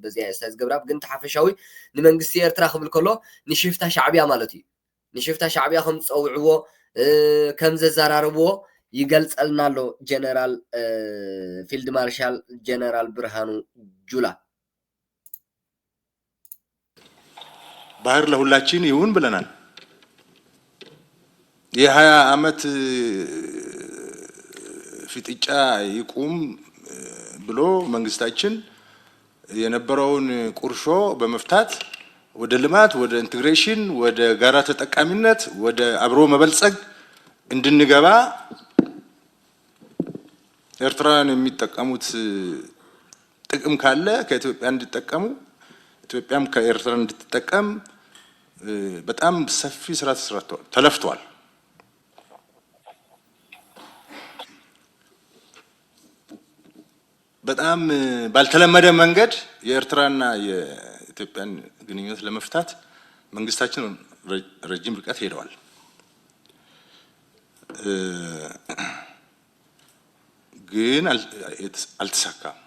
[SPEAKER 1] በዚያ ስታይ ዝገብራ ግን ተሓፈሻዊ ንመንግስቲ ኤርትራ ክብል ከሎ ንሽፍታ ሻዕብያ ማለት እዩ ንሽፍታ ሻዕብያ ከም ዝፀውዕዎ ከም ዘዘራርብዎ ይገልጸልና ኣሎ ጀነራል ፊልድ ማርሻል ጀነራል ብርሃኑ ጁላ
[SPEAKER 5] ባህር ለሁላችን ይሁን ብለናል። የ20 ዓመት ፍጥጫ ይቁም ብሎ መንግስታችን የነበረውን ቁርሾ በመፍታት ወደ ልማት ወደ ኢንቴግሬሽን ወደ ጋራ ተጠቃሚነት ወደ አብሮ መበልጸግ እንድንገባ ኤርትራን የሚጠቀሙት ጥቅም ካለ ከኢትዮጵያ እንዲጠቀሙ ኢትዮጵያም ከኤርትራ እንድትጠቀም በጣም ሰፊ ስራ ተለፍቷል። በጣም ባልተለመደ መንገድ የኤርትራና የኢትዮጵያን ግንኙነት ለመፍታት መንግስታችን ረጅም ርቀት ሄደዋል። ግን አልተሳካም።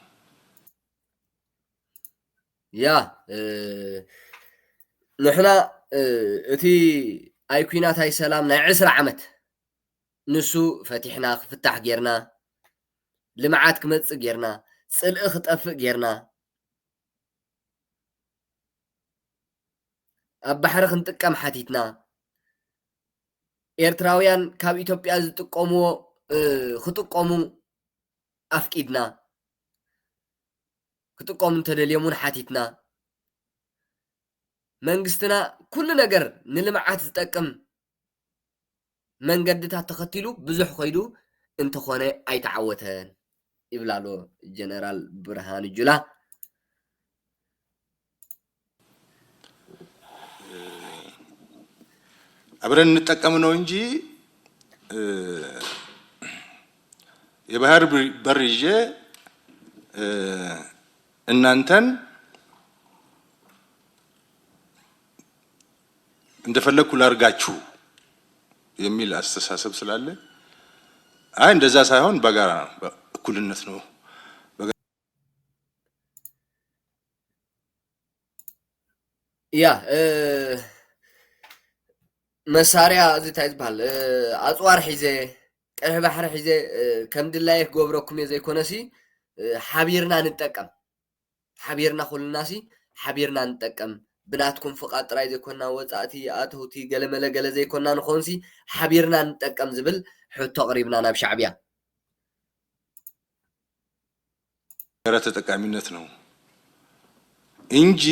[SPEAKER 1] ያ ንሕና እቲ ኣይ ኩናታይ ሰላም ናይ 20 ዓመት ንሱ ፈቲሕና ክፍታሕ ጌርና ልምዓት ክመጽእ ጌርና ጽልኢ ክጠፍእ ጌርና ኣብ ባሕሪ ክንጥቀም ሓቲትና ኤርትራውያን ካብ ኢትዮጵያ ዝጥቀምዎ ክጥቀሙ ኣፍቂድና ክጥቀሙ እንተደልዮምን ሓቲትና መንግስትና ኩሉ ነገር ንልምዓት ዝጠቅም መንገድታት ተኸቲሉ ብዙሕ ኮይዱ እንተኾነ ኣይተዓወተን ይብላሎ ጀነራል ብርሃኑ ጁላ
[SPEAKER 5] አብረን እንጠቀም ነው እንጂ የባህር በር ይዤ እናንተን እንደፈለኩ ላርጋችሁ የሚል አስተሳሰብ ስላለ አይ እንደዛ ሳይሆን በጋራ እኩልነት ነው።
[SPEAKER 1] ያ መሳርያ እዚ ታይ ዝበሃል ኣፅዋር ሒዘ ቀይሕ ባሕሪ ሒዘ ከም ድላይ ክገብረኩም እየ ዘይኮነሲ ሓቢርና ንጠቀም ሓቢርና ኩልናሲ ሓቢርና ንጠቀም ብናትኩም ፍቃድ ጥራይ ዘይኮንና ወፃእቲ ኣተውቲ ገለመለ ገለ ዘይኮንና ንኾንሲ ሓቢርና ንጠቀም ዝብል ሕቶ ቅሪብና ናብ ሻዕብያ
[SPEAKER 5] ጋራ ተጠቃሚነት ነው እንጂ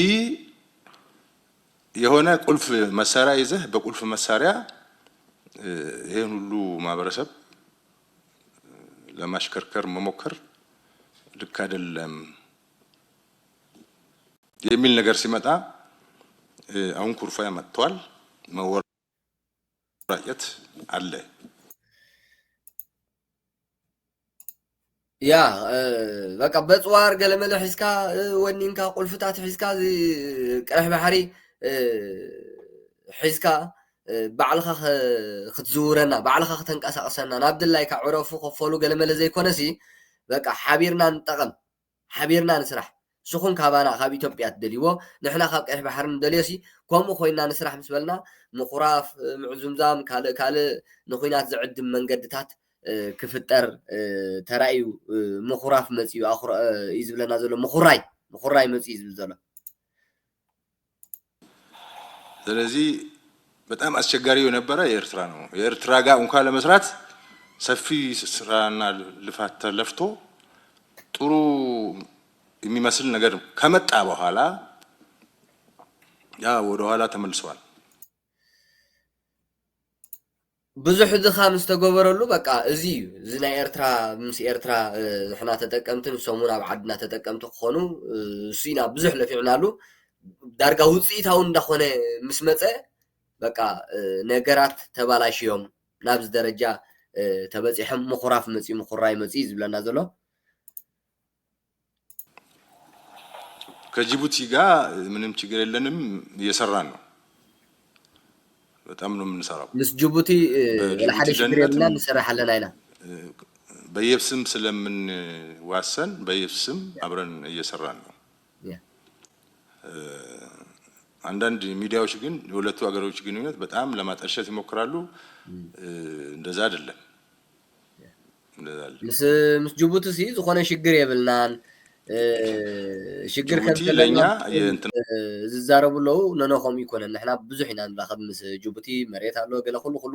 [SPEAKER 5] የሆነ ቁልፍ መሳሪያ ይዘህ በቁልፍ መሳሪያ ይሄን ሁሉ ማህበረሰብ ለማሽከርከር መሞከር ልክ አይደለም የሚል ነገር ሲመጣ አሁን ኩርፋያ መጥቷል። መወራጨት አለ።
[SPEAKER 1] ያ በቃ በጽዋር ገለመለ ሒዝካ ወኒንካ ቁልፍታት ሒዝካ ቀይሕ ባሕሪ ሒዝካ ባዕልኻ ክትዝውረና ባዕልኻ ክትንቀሳቀሰና ናብ ድላይ ካብ ዕረፉ ከፈሉ ገለመለ ዘይኮነሲ በቃ ሓቢርና ንጠቀም ሓቢርና ንስራሕ ስኹም ካባና ካብ ኢትዮጵያ ትደልይዎ ንሕና ካብ ቀይሕ ባሕሪ ንደልዮሲ ከምኡ ኮይና ንስራሕ ምስ በልና ምኹራፍ ምዕዙምዛም ካልእ ንኹናት ዝዕድም መንገድታት ክፍጠር ተራእዩ ምኹራፍ መፅዩ እዩ ዝብለና ዘሎ ምኹራይ መፅዩ ዝብል ዘሎ
[SPEAKER 5] ስለዚህ በጣም አስቸጋሪ የነበረ የኤርትራ ነው። የኤርትራ ጋር እንኳን ለመስራት ሰፊ ስራና ልፋት ተለፍቶ ጥሩ የሚመስል ነገር ከመጣ በኋላ ያ ወደ ኋላ ተመልሷል።
[SPEAKER 1] ብዙሕ ድኻም ዝተገበረሉ በቃ እዚ እዩ ናይ ኤርትራ ምስ ኤርትራ ንሕና ተጠቀምትን ሰሙን ኣብ ዓድና ተጠቀምቲ ክኾኑ እሱና ብዙሕ ለፊዕናሉ ዳርጋ ውፅኢታውን እንዳኾነ ምስ መፀ በቃ ነገራት ተባላሽዮም ናብዚ ደረጃ ተበፂሖም ምኹራፍ መፅዩ ምኹራይ መፅዩ ዝብለና ዘሎ
[SPEAKER 5] ከጅቡቲ ጋር ምንም ችግር የለንም እየሰራን ነው በጣም ነው የምንሰራው
[SPEAKER 1] ምስ ጅቡቲ ለሐደ ችግር የለንም እንሰራለን አይና
[SPEAKER 5] በየብስም ስለምን ዋሰን በየብስም አብረን እየሰራን ነው አንዳንድ ሚዲያዎች ግን የሁለቱ ሀገሮች ግንኙነት በጣም ለማጠልሸት ይሞክራሉ እንደዛ አይደለም
[SPEAKER 1] ምስ ጅቡቲ ሲ ዝኾነ ችግር የብልናን ሽግር
[SPEAKER 5] ከለኛ
[SPEAKER 1] ዝዛረቡለው ነነኹም ይኮነን ንሕና ብዙሕ ኢና ንራኸብ ምስ ጅቡቲ መሬት ኣሎ ገለ ኩሉ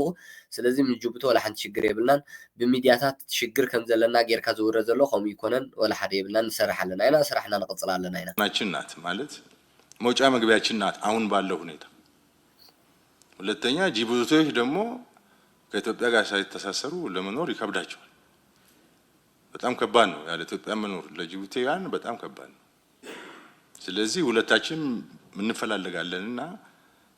[SPEAKER 1] ስለዚ ምስ ጅቡቲ ወላ ሓንቲ ሽግር የብልናን ብሚድያታት ሽግር ከም ዘለና ጌርካ ዝውረ ዘሎ ኸም ይኮነን ወላ ሓደ የብልናን ንሰርሕ ኣለና ኢና ስራሕና ንቅፅል ኣለና ኢና
[SPEAKER 5] ናችን ናት ማለት መውጫ መግቢያችን ናት አሁን ባለው ሁኔታ ሁለተኛ ጅቡቲዎች ደግሞ ከኢትዮጵያ ጋር ሳይተሳሰሩ ለመኖር ይከብዳቸዋል በጣም ከባድ ነው ያለ ኢትዮጵያ መኖር ለጅቡቲያን በጣም ከባድ ነው ስለዚህ ሁለታችን እንፈላለጋለንና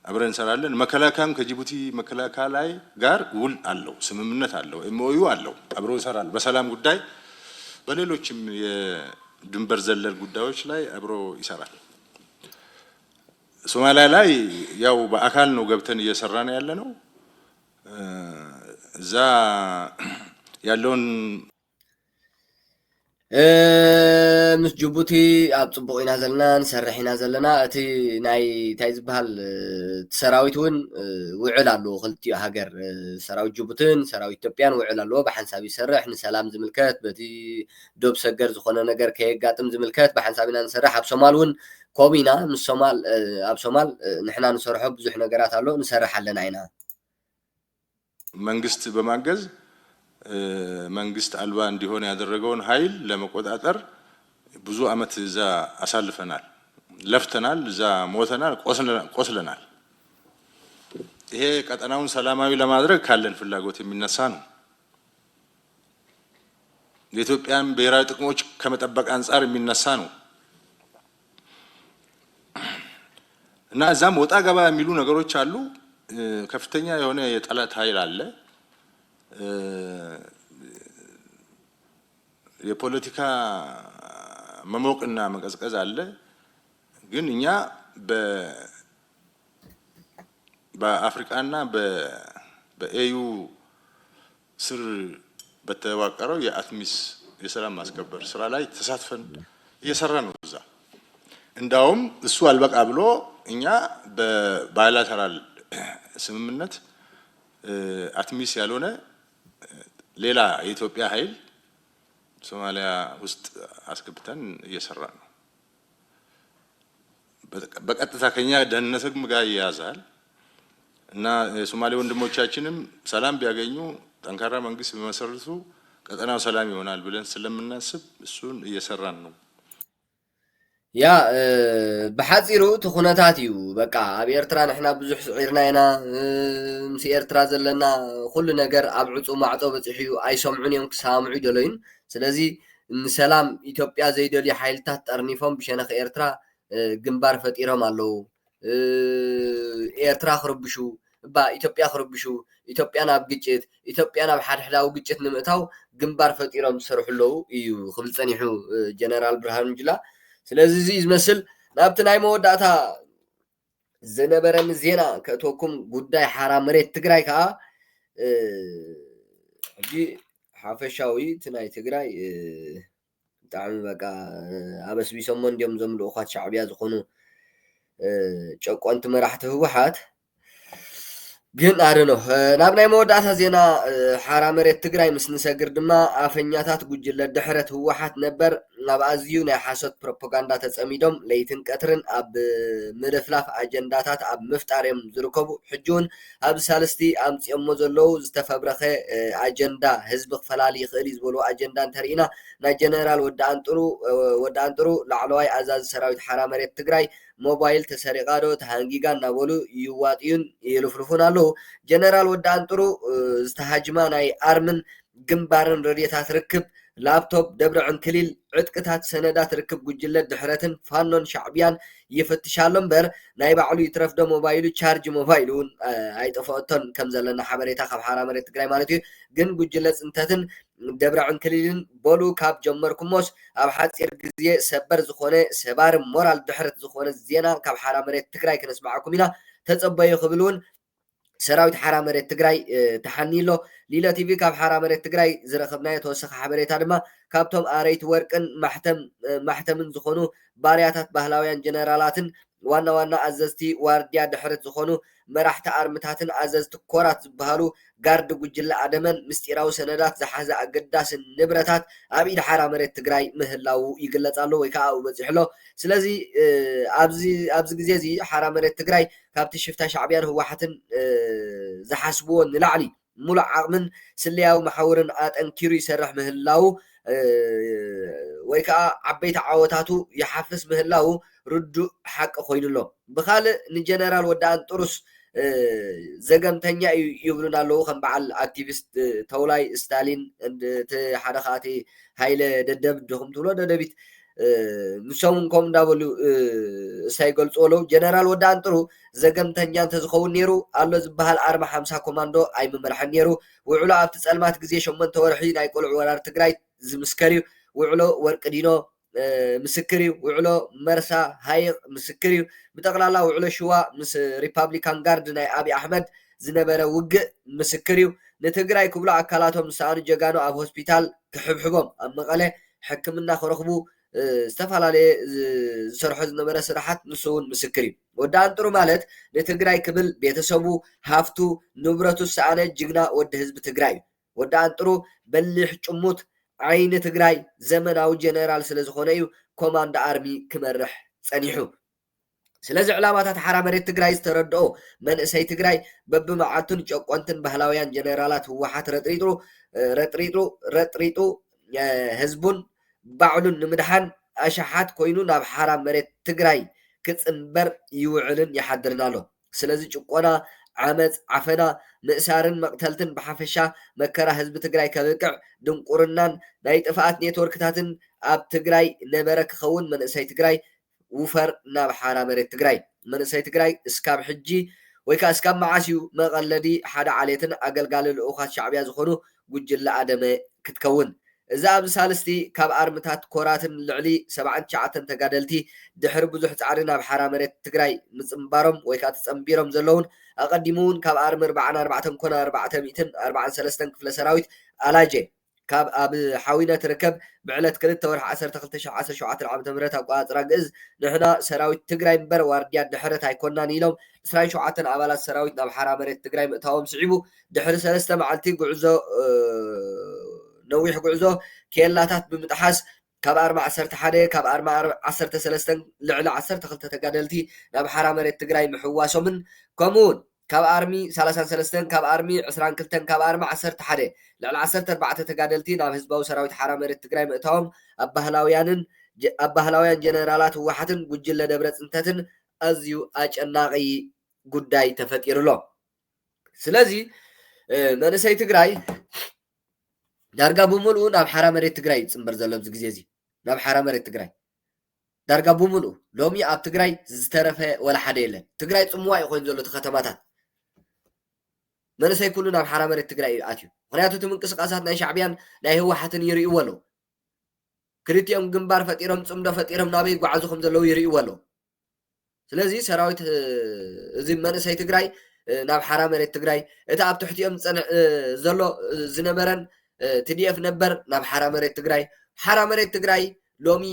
[SPEAKER 5] አብረን እንሰራለን መከላካም ከጅቡቲ መከላካ ላይ ጋር ውል አለው ስምምነት አለው ኤምኦዩ አለው አብሮ ይሰራል በሰላም ጉዳይ በሌሎችም የድንበር ዘለል ጉዳዮች ላይ አብሮ ይሰራል ሶማሊያ ላይ ያው በአካል ነው ገብተን እየሰራን ያለነው እዛ ያለውን
[SPEAKER 1] ምስ ጅቡቲ ኣብ ጽቡቕ ኢና ዘለና ንሰርሕ ኢና ዘለና እቲ ናይ እንታይ ዝበሃል ሰራዊት እውን ውዕል ኣለዎ ክልቲኡ ሃገር ሰራዊት ጅቡትን ሰራዊት ኢትዮጵያን ውዕል ኣለዎ ብሓንሳብ ይሰርሕ ንሰላም ዝምልከት በቲ ዶብ ሰገር ዝኾነ ነገር ከየጋጥም ዝምልከት ብሓንሳብ ኢና ንሰርሕ ኣብ ሶማል እውን ከምኡ ኢና ምስ ሶማል ኣብ ሶማል ንሕና ንሰርሖ ብዙሕ ነገራት ኣሎ ንሰርሕ ኣለና ኢና
[SPEAKER 5] መንግስት በማገዝ መንግስት አልባ እንዲሆን ያደረገውን ኃይል ለመቆጣጠር ብዙ አመት እዛ አሳልፈናል ለፍተናል እዛ ሞተናል ቆስለናል ይሄ ቀጠናውን ሰላማዊ ለማድረግ ካለን ፍላጎት የሚነሳ ነው የኢትዮጵያን ብሔራዊ ጥቅሞች ከመጠበቅ አንፃር የሚነሳ ነው እና እዛም ወጣ ገባ የሚሉ ነገሮች አሉ ከፍተኛ የሆነ የጠላት ኃይል አለ የፖለቲካ መሞቅና መቀዝቀዝ አለ ግን እኛ በአፍሪካና በኤዩ ስር በተዋቀረው የአትሚስ የሰላም ማስከበር ስራ ላይ ተሳትፈን እየሰራን ነው እዛ እንዳውም እሱ አልበቃ ብሎ እኛ በባይላተራል ስምምነት አትሚስ ያልሆነ ሌላ የኢትዮጵያ ኃይል ሶማሊያ ውስጥ አስገብተን እየሰራን ነው በቀጥታ ከኛ ደህንነትም ጋር ይያዛል እና የሶማሌ ወንድሞቻችንም ሰላም ቢያገኙ ጠንካራ መንግስት ቢመሰርቱ ቀጠናው ሰላም ይሆናል ብለን ስለምናስብ እሱን እየሰራን ነው
[SPEAKER 1] ያ በሐፂሩ ተኹነታት እዩ በቃ ኣብ ኤርትራ ንሕና ብዙሕ ስዒርና ኢና ምስ ኤርትራ ዘለና ኩሉ ነገር ኣብ ዕፁ ማዕፆ በፂሑ ኣይሰምዑን እዮም ክሳምዑ ይደለዩን ስለዚ ንሰላም ኢትዮጵያ ዘይደልዩ ሓይልታት ጠርኒፎም ብሸነኽ ኤርትራ ግንባር ፈጢሮም ኣለዉ ኤርትራ ክርብሹ ኢትዮጵያ ክርብሹ ኢትዮጵያ ናብ ግጭት ኢትዮጵያ ናብ ሓድሕዳዊ ግጭት ንምእታው ግንባር ፈጢሮም ዝሰርሑ ኣለዉ እዩ ክብል ፀኒሑ ጀነራል ብርሃኑ ጁላ ስለዚህ እዚ ዝመስል ናብቲ ናይ መወዳእታ ዝነበረን ዜና ከእትወኩም ጉዳይ ሓራ መሬት ትግራይ ከዓ ሕጂ ሓፈሻዊ እቲ ናይ ትግራይ ብጣዕሚ በቃ ኣበስቢሶሞ እንዲኦም ዘምልኡኳት ሻዕብያ ዝኾኑ ጨቆንቲ መራሕቲ ህወሓት ግን ኣደኖ ናብ ናይ መወዳእታ ዜና ሓራ መሬት ትግራይ ምስ ንሰግር ድማ ኣፈኛታት ጉጅለ ድሕረት ህወሓት ነበር ናብ ኣዝዩ ናይ ሓሶት ፕሮፓጋንዳ ተፀሚዶም ለይትን ቀትርን ኣብ ምልፍላፍ ኣጀንዳታት ኣብ ምፍጣር እዮም ዝርከቡ ሕጂ እውን ኣብ ሳልስቲ ኣምፂኦሞ ዘለዉ ዝተፈብረኸ ኣጀንዳ ህዝቢ ክፈላለ ይኽእል እዩ ዝበሉ ኣጀንዳ እንተሪኢና ናይ ጀነራል ወዲ ኣንጥሩ ላዕለዋይ ኣዛዚ ሰራዊት ሓራ መሬት ትግራይ ሞባይል ተሰሪቃ ዶ ተሃንጊጋ እናበሉ ይዋጥዩን ይልፍልፉን ኣለዉ ጀነራል ወዲ አንጥሩ ዝተሃጅማ ናይ ኣርምን ግንባርን ረድኤታት ርክብ ላፕቶፕ ደብረ ዕንክሊል ዕጥቅታት ሰነዳት ርክብ ጉጅለ ድሕረትን ፋኖን ሻዕብያን يفتشالو امبر ناي باعلو يترف دو موبايلو تشارج موبايلو اي طفوتن كم زلنا حبريتا خب حرا مريت تግራይ ማለት እዩ ግን ጉጅለ ጽንተትን ደብረዕን ክልልን ቦሉ ካብ ጀመርኩሞስ ኣብ ሓጺር ግዜ ሰበር ዝኾነ ሰባር ሞራል ድሕረት ዝኾነ ዜና ካብ ሓራ መሬት ትግራይ ክነስማዓኩም ኢና ተጸበዩ ክብሉን ሰራዊት ሓራ መሬት ትግራይ ተሓኒሎ ሊላ ቲቪ ካብ ሓራ መሬት ትግራይ ዝረኸብናዮ ተወሰኺ ሓበሬታ ድማ ካብቶም ኣረይቲ ወርቅን ማሕተምን ዝኾኑ ባርያታት ባህላውያን ጀነራላትን ዋና ዋና ኣዘዝቲ ዋርድያ ድሕረት ዝኾኑ መራሕቲ ኣርምታትን ኣዘዝቲ ኮራት ዝበሃሉ ጋርድ ጉጅለ ኣደመን ምስጢራዊ ሰነዳት ዝሓዘ ኣገዳስን ንብረታት ኣብ ኢድ ሓራ መሬት ትግራይ ምህላው ይግለጻሉ ወይ ከዓ ኣብኡ በፂሕሎ ስለዚ ኣብዚ ግዜ እዚ ሓራ መሬት ትግራይ ካብቲ ሽፍታ ሻዕብያን ህወሓትን ዝሓስብዎ ንላዕሊ ሙሉእ ዓቕምን ስልያዊ ማሕበርን ኣጠንኪሩ ይሰርሕ ምህላው ወይ ከዓ ዓበይቲ ዓወታቱ ይሓፍስ ምህላው ርዱእ ሓቂ ኮይኑሎ ብኻልእ ንጀነራል ወዳኣን ጥሩስ ዘገምተኛ ይብሉን ኣለዉ ከም በዓል ኣክቲቪስት ተውላይ ስታሊን እቲ ሓደ ካኣቲ ሃይለ ደደብ ድኹም ትብሎ ደደቢት ንሶም ከም እንዳበሉ ሳይገልጹ ኣለዉ ጀነራል ወዳኣን ጥሩ ዘገምተኛ እንተዝኸውን ነይሩ ኣሎ ዝበሃል ኣርማ 50 ኮማንዶ ኣይምመርሐን ነይሩ ውዕሎ ኣብቲ ጸልማት ግዜ 8 ወርሒ ናይ ቆልዑ ወራር ትግራይ ዝምስከር እዩ ውዕሎ ወርቂ ዲኖ ምስክር እዩ ውዕሎ መርሳ ሃይቅ ምስክር እዩ ብጠቕላላ ውዕሎ ሽዋ ምስ ሪፓብሊካን ጋርድ ናይ አብይ አሕመድ ዝነበረ ውግእ ምስክር እዩ ንትግራይ ክብሉ ኣካላቶም ንሳኣኑ ጀጋኑ ኣብ ሆስፒታል ክሕብሕቦም ኣብ መቐለ ሕክምና ክረኽቡ ዝተፈላለዩ ዝሰርሖ ዝነበረ ስራሓት ንሱ እውን ምስክር እዩ ወዳኣን ጥሩ ማለት ንትግራይ ክብል ቤተሰቡ ሃፍቱ ንብረቱ ዝሰኣነ ጅግና ወዲ ህዝቢ ትግራይ እዩ ወዳኣን ጥሩ በሊሕ ጭሙት ዓይኒ ትግራይ ዘመናዊ ጀነራል ስለ ዝኾነ እዩ ኮማንዶ ኣርሚ ክመርሕ ጸኒሑ ስለዚ ዕላማታት ሓራ መሬት ትግራይ ዝተረድኦ መንእሰይ ትግራይ በብመዓልቱን ጨቆንትን ባህላውያን ጀነራላት ህወሓት ረጥሪጡ ህዝቡን ባዕሉን ንምድሓን ኣሽሓት ኮይኑ ናብ ሓራ መሬት ትግራይ ክጽንበር ይውዕልን ይሓድርን ኣሎ ስለዚ ጭቆና ዓመፅ ዓፈና ምእሳርን መቅተልትን ብሓፈሻ መከራ ህዝቢ ትግራይ ከብቅዕ ድንቁርናን ናይ ጥፋኣት ኔትወርክታትን ኣብ ትግራይ ነበረ ክኸውን መንእሰይ ትግራይ ውፈር ናብ ሓራ መሬት ትግራይ መንእሰይ ትግራይ እስካብ ሕጂ ወይ ከዓ እስካብ መዓስ እዩ መቐለዲ ሓደ ዓሌትን ኣገልጋሊ ልኡኻት ሻዕብያ ዝኾኑ ጉጅለ ኣደመ ክትከውን እዛ ኣብ ሳልስቲ ካብ ኣርምታት ኮራትን ልዕሊ 79 ተጋደልቲ ድሕሪ ብዙሕ ፃዕሪ ናብ ሓራ መሬት ትግራይ ምፅምባሮም ወይ ከዓ ተፀምቢሮም ዘለውን ኣቐዲሙ እውን ካብ ኣርሚ 44 ኮነ 443 ክፍለ ሰራዊት ኣላጀ ካብ ኣብ ሓዊነ ትርከብ ብዕለት 2 ወርሒ 12/17 ዓ.ም ኣቆፃፅራ ግእዝ ንሕና ሰራዊት ትግራይ እምበር ዋርድያ ድሕረት ኣይኮናን ኢሎም 27 ኣባላት ሰራዊት ናብ ሓራ መሬት ትግራይ ምእታዎም ስዒቡ ድሕሪ 3 መዓልቲ ጉዕዞ ነዊሕ ጉዕዞ ኬላታት ብምጥሓስ ካብ ኣርማ 11 ካብ ኣርማ 13 ልዕሊ 12 ተጋደልቲ ናብ ሓራ መሬት ትግራይ ምሕዋሶምን ከምኡውን ካብ ኣርሚ 33 ካብ ኣርሚ 22 ካብ ኣርሚ 11 ልዕሊ 14 ተጋደልቲ ናብ ህዝባዊ ሰራዊት ሓራ መሬት ትግራይ ምእታዎም ኣብ ባህላውያን ጀነራላት ህወሓትን ጉጅለ ደብረ ጽንተትን ኣዝዩ ኣጨናቂ ጉዳይ ተፈጢሩሎ ስለዚ መንእሰይ ትግራይ ዳርጋ ብሙሉኡ ናብ ሓራ መሬት ትግራይ ጽምበር ዘሎ ኣብዚ ግዜ እዚ ናብ ሓራ መሬት ትግራይ ዳርጋ ብሙሉኡ ሎሚ ኣብ ትግራይ ዝተረፈ ወላ ሓደ የለን ትግራይ ጽምዋ እዩ ኮይኑ ዘሎ ከተማታት መንእሰይ ኩሉ ናብ ሓራ መሬት ትግራይ ኣትዩ ምክንያቱ እቲ ምንቅስቃሳት ናይ ሻዕብያን ናይ ህወሓትን ይርእይዎ ኣለዉ ክልቲኦም ግንባር ፈጢሮም ጽምዶ ፈጢሮም ናበይ ይጓዓዙ ከም ዘለዉ ይርእይዎ ኣለዉ ስለዚ ሰራዊት እዚ መንእሰይ ትግራይ ናብ ሓራ መሬት ትግራይ እቲ ኣብ ትሕቲኦም ዘሎ ዝነበረን ትዲኤፍ ነበር ናብ ሓራ መሬት ትግራይ ሎሚ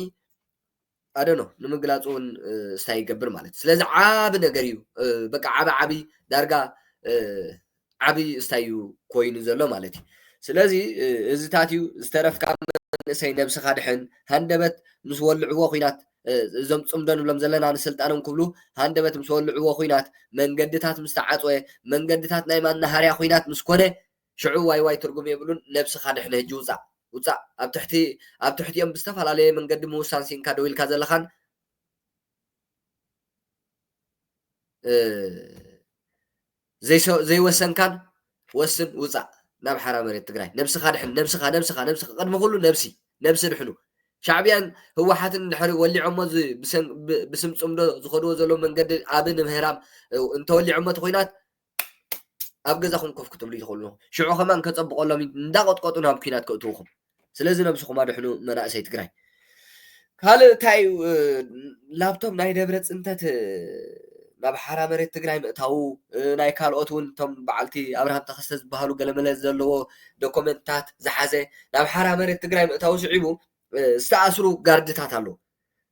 [SPEAKER 1] ኣደኖ ንምግላጹ እውን ስታይ ይገብር ማለት ስለዚ ዓብ ነገር እዩ በቃ ዓቢ ዳርጋ ዓቢ ስታይ ኮይኑ ዘሎ ማለት እዩ ስለዚ እዚታት እዩ ዝተረፍካ መንእሰይ ነብስኻ ድሕን ሃንደበት ምስ ወልዕዎ ኩናት እዞም ጽምዶ ንብሎም ዘለና ንስልጣኖም ክብሉ ሃንደበት ምስ ወልዕዎ ኩናት መንገድታት ምስ ተዓጽወ መንገድታት ናይ ማናሃርያ ኩናት ምስ ኮነ ሽዑ ዋይ ትርጉም የብሉን ነብስኻ ድሕን ሕጂ ውፃእ ኣብ ትሕቲኦም ብዝተፈላለየ መንገዲ ምውሳን ሲንካ ደው ኢልካ ዘለኻን ዘይወሰንካን ወስን ውፃእ ናብ ሓራ መሬት ትግራይ ነብስኻ ድሕን ነብስኻ ቅድሚ ኩሉ ነብሲ ድሕኑ ሻዕብያን ህወሓትን ድሕሪ ወሊዖሞ ብስም ጽምዶ ዝኸድዎ ዘሎ መንገዲ ኣብን ምህራም እንተወሊዖሞ ኮይናት ኣብ ገዛኹም ኮፍ ክትብሉ ይኽእሉ ሽዑ ኸማን ከጸብቆሎም እንዳቆጥቆጡ ናብ ኩናት ከእትውኹም ስለዚ ነብስኹም ኣድሕኑ መናእሰይ ትግራይ ካልእ እንታይ ላፕቶፕ ናይ ደብረ ጽንተት ናብ ሓራ መሬት ትግራይ ምእታው ናይ ካልኦት እውን እቶም በዓልቲ ኣብርሃም ተኸስተ ዝበሃሉ ገለመለ ዘለዎ ዶኩሜንታት ዝሓዘ ናብ ሓራ መሬት ትግራይ ምእታው ስዒቡ ዝተኣስሩ ጋርድታት ኣለዉ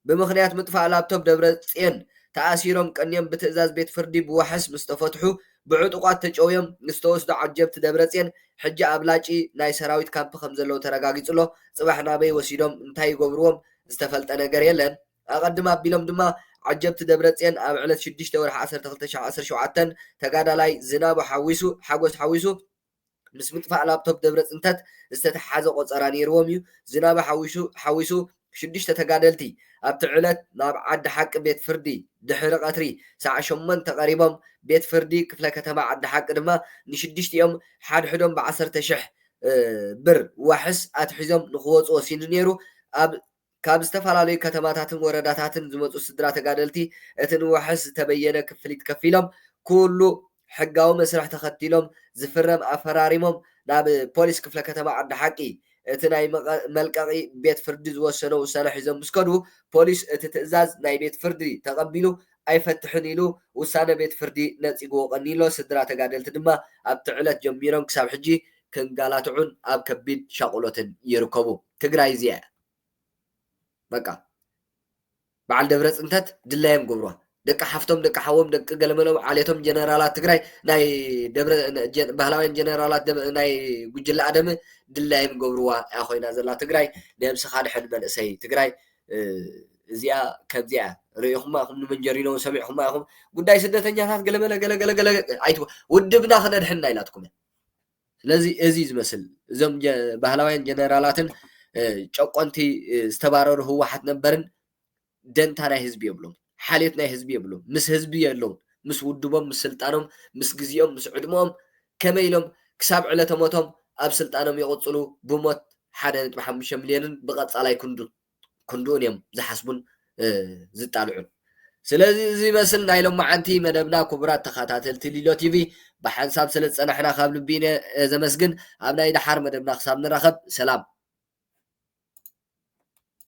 [SPEAKER 1] ብምኽንያት ምጥፋእ ላፕቶፕ ደብረ ጽዮን ተኣሲሮም ቀንዮም ብትእዛዝ ቤት ፍርዲ ብዋሕስ ምስ ተፈትሑ ብዕጡቋት ተጨውዮም ዝተወስዱ ዓጀብቲ ደብረ ጽዮን ሕጂ ኣብ ላጪ ናይ ሰራዊት ካምፕ ከም ዘለዉ ተረጋጊጹሎ ጽባሕ ናበይ ወሲዶም እንታይ ይገብርዎም ዝተፈልጠ ነገር የለን ኣቐድማ ኣቢሎም ድማ عجبت دبرتين أب على شديش دور عصر تغلتش عصر شو عتن تقادلاي زناب وحويسو حقوس حويسو مس مطفى لابتوب دبرت انتت استتحازق وصراني روميو زناب حويسو شديش تتقادلتي أبتعلت ناب عد حق بيت فردي دحر قطري ساعة شمن تقريبا بيت فردي كفلا كتما عد حق دما نشديش يوم حد حدهم بعصر تشح بر وحس أتحزم نخوص وسينيرو أب ካብ ዝተፈላለዩ ከተማታትን ወረዳታትን ዝመጹ ስድራ ተጋደልቲ እቲ ንዋሕስ ተበየነ ክፍሊት ከፊሎም ኩሉ ሕጋዊ መስርሕ ተኸቲሎም ዝፍረም ኣፈራሪሞም ናብ ፖሊስ ክፍለ ከተማ ዓዲ ሓቂ እቲ ናይ መልቀቂ ቤት ፍርዲ ዝወሰነ ውሳነ ሒዞም ምስ ከዱ ፖሊስ እቲ ትእዛዝ ናይ ቤት ፍርዲ ተቐቢሉ ኣይፈትሕን ኢሉ ውሳነ ቤት ፍርዲ ነፂግዎ ቀኒሎ ስድራ ተጋደልቲ ድማ ኣብቲ ዕለት ጀሚሮም ክሳብ ሕጂ ክንጋላትዑን ኣብ ከቢድ ሻቁሎትን ይርከቡ ትግራይ እዚኣ بقى بعد دبرت انتت دلايم قبروا دك حفتم دك حوم دك قلملهم عليتهم جنرالات تግራይ ናይ دبر ባህላውያን جنرالات ናይ ጉጅለ ኣደም دلايم قبروا ኣኾይና ዘላ ትግራይ ነምስ ካልሕን መንእሰይ ትግራይ እዚኣ ከዚኣ ርኢኹም ኣኹም ንመንጀሪኖ ሰሚዕኹም ኣኹም ጉዳይ ስደተኛታት ገለመለ ገለገለ ኣይቱ ውድብና ክነድሕና ኢላትኩም ስለዚ እዚ ዝመስል እዞም ባህላውያን جنرالاتን ጨቆንቲ ዝተባረሩ ህወሓት ነበርን ደንታ ናይ ህዝቢ የብሎም ሓልየት ናይ ህዝቢ የብሎም ምስ ህዝቢ የለውን ምስ ውድቦም ምስ ስልጣኖም ምስ ግዜኦም ምስ ዕድሞኦም ከመይ ኢሎም ክሳብ ዕለተ ሞቶም ኣብ ስልጣኖም ይቕፅሉ ብሞት 1.5 ሚልዮንን ብቐጻላይ ክንዱን እዮም ዝሓስቡን ዝጣልዑን ስለዚ እዚ መስል ናይ ሎም ማዓንቲ መደብና ክቡራት ተኸታተልቲ ሊሎ ቲቪ ብሓንሳብ ስለ ፀናሕና ካብ ልቢነ ዘመስግን ኣብ ናይ ድሓር መደብና ክሳብ ንራኸብ ሰላም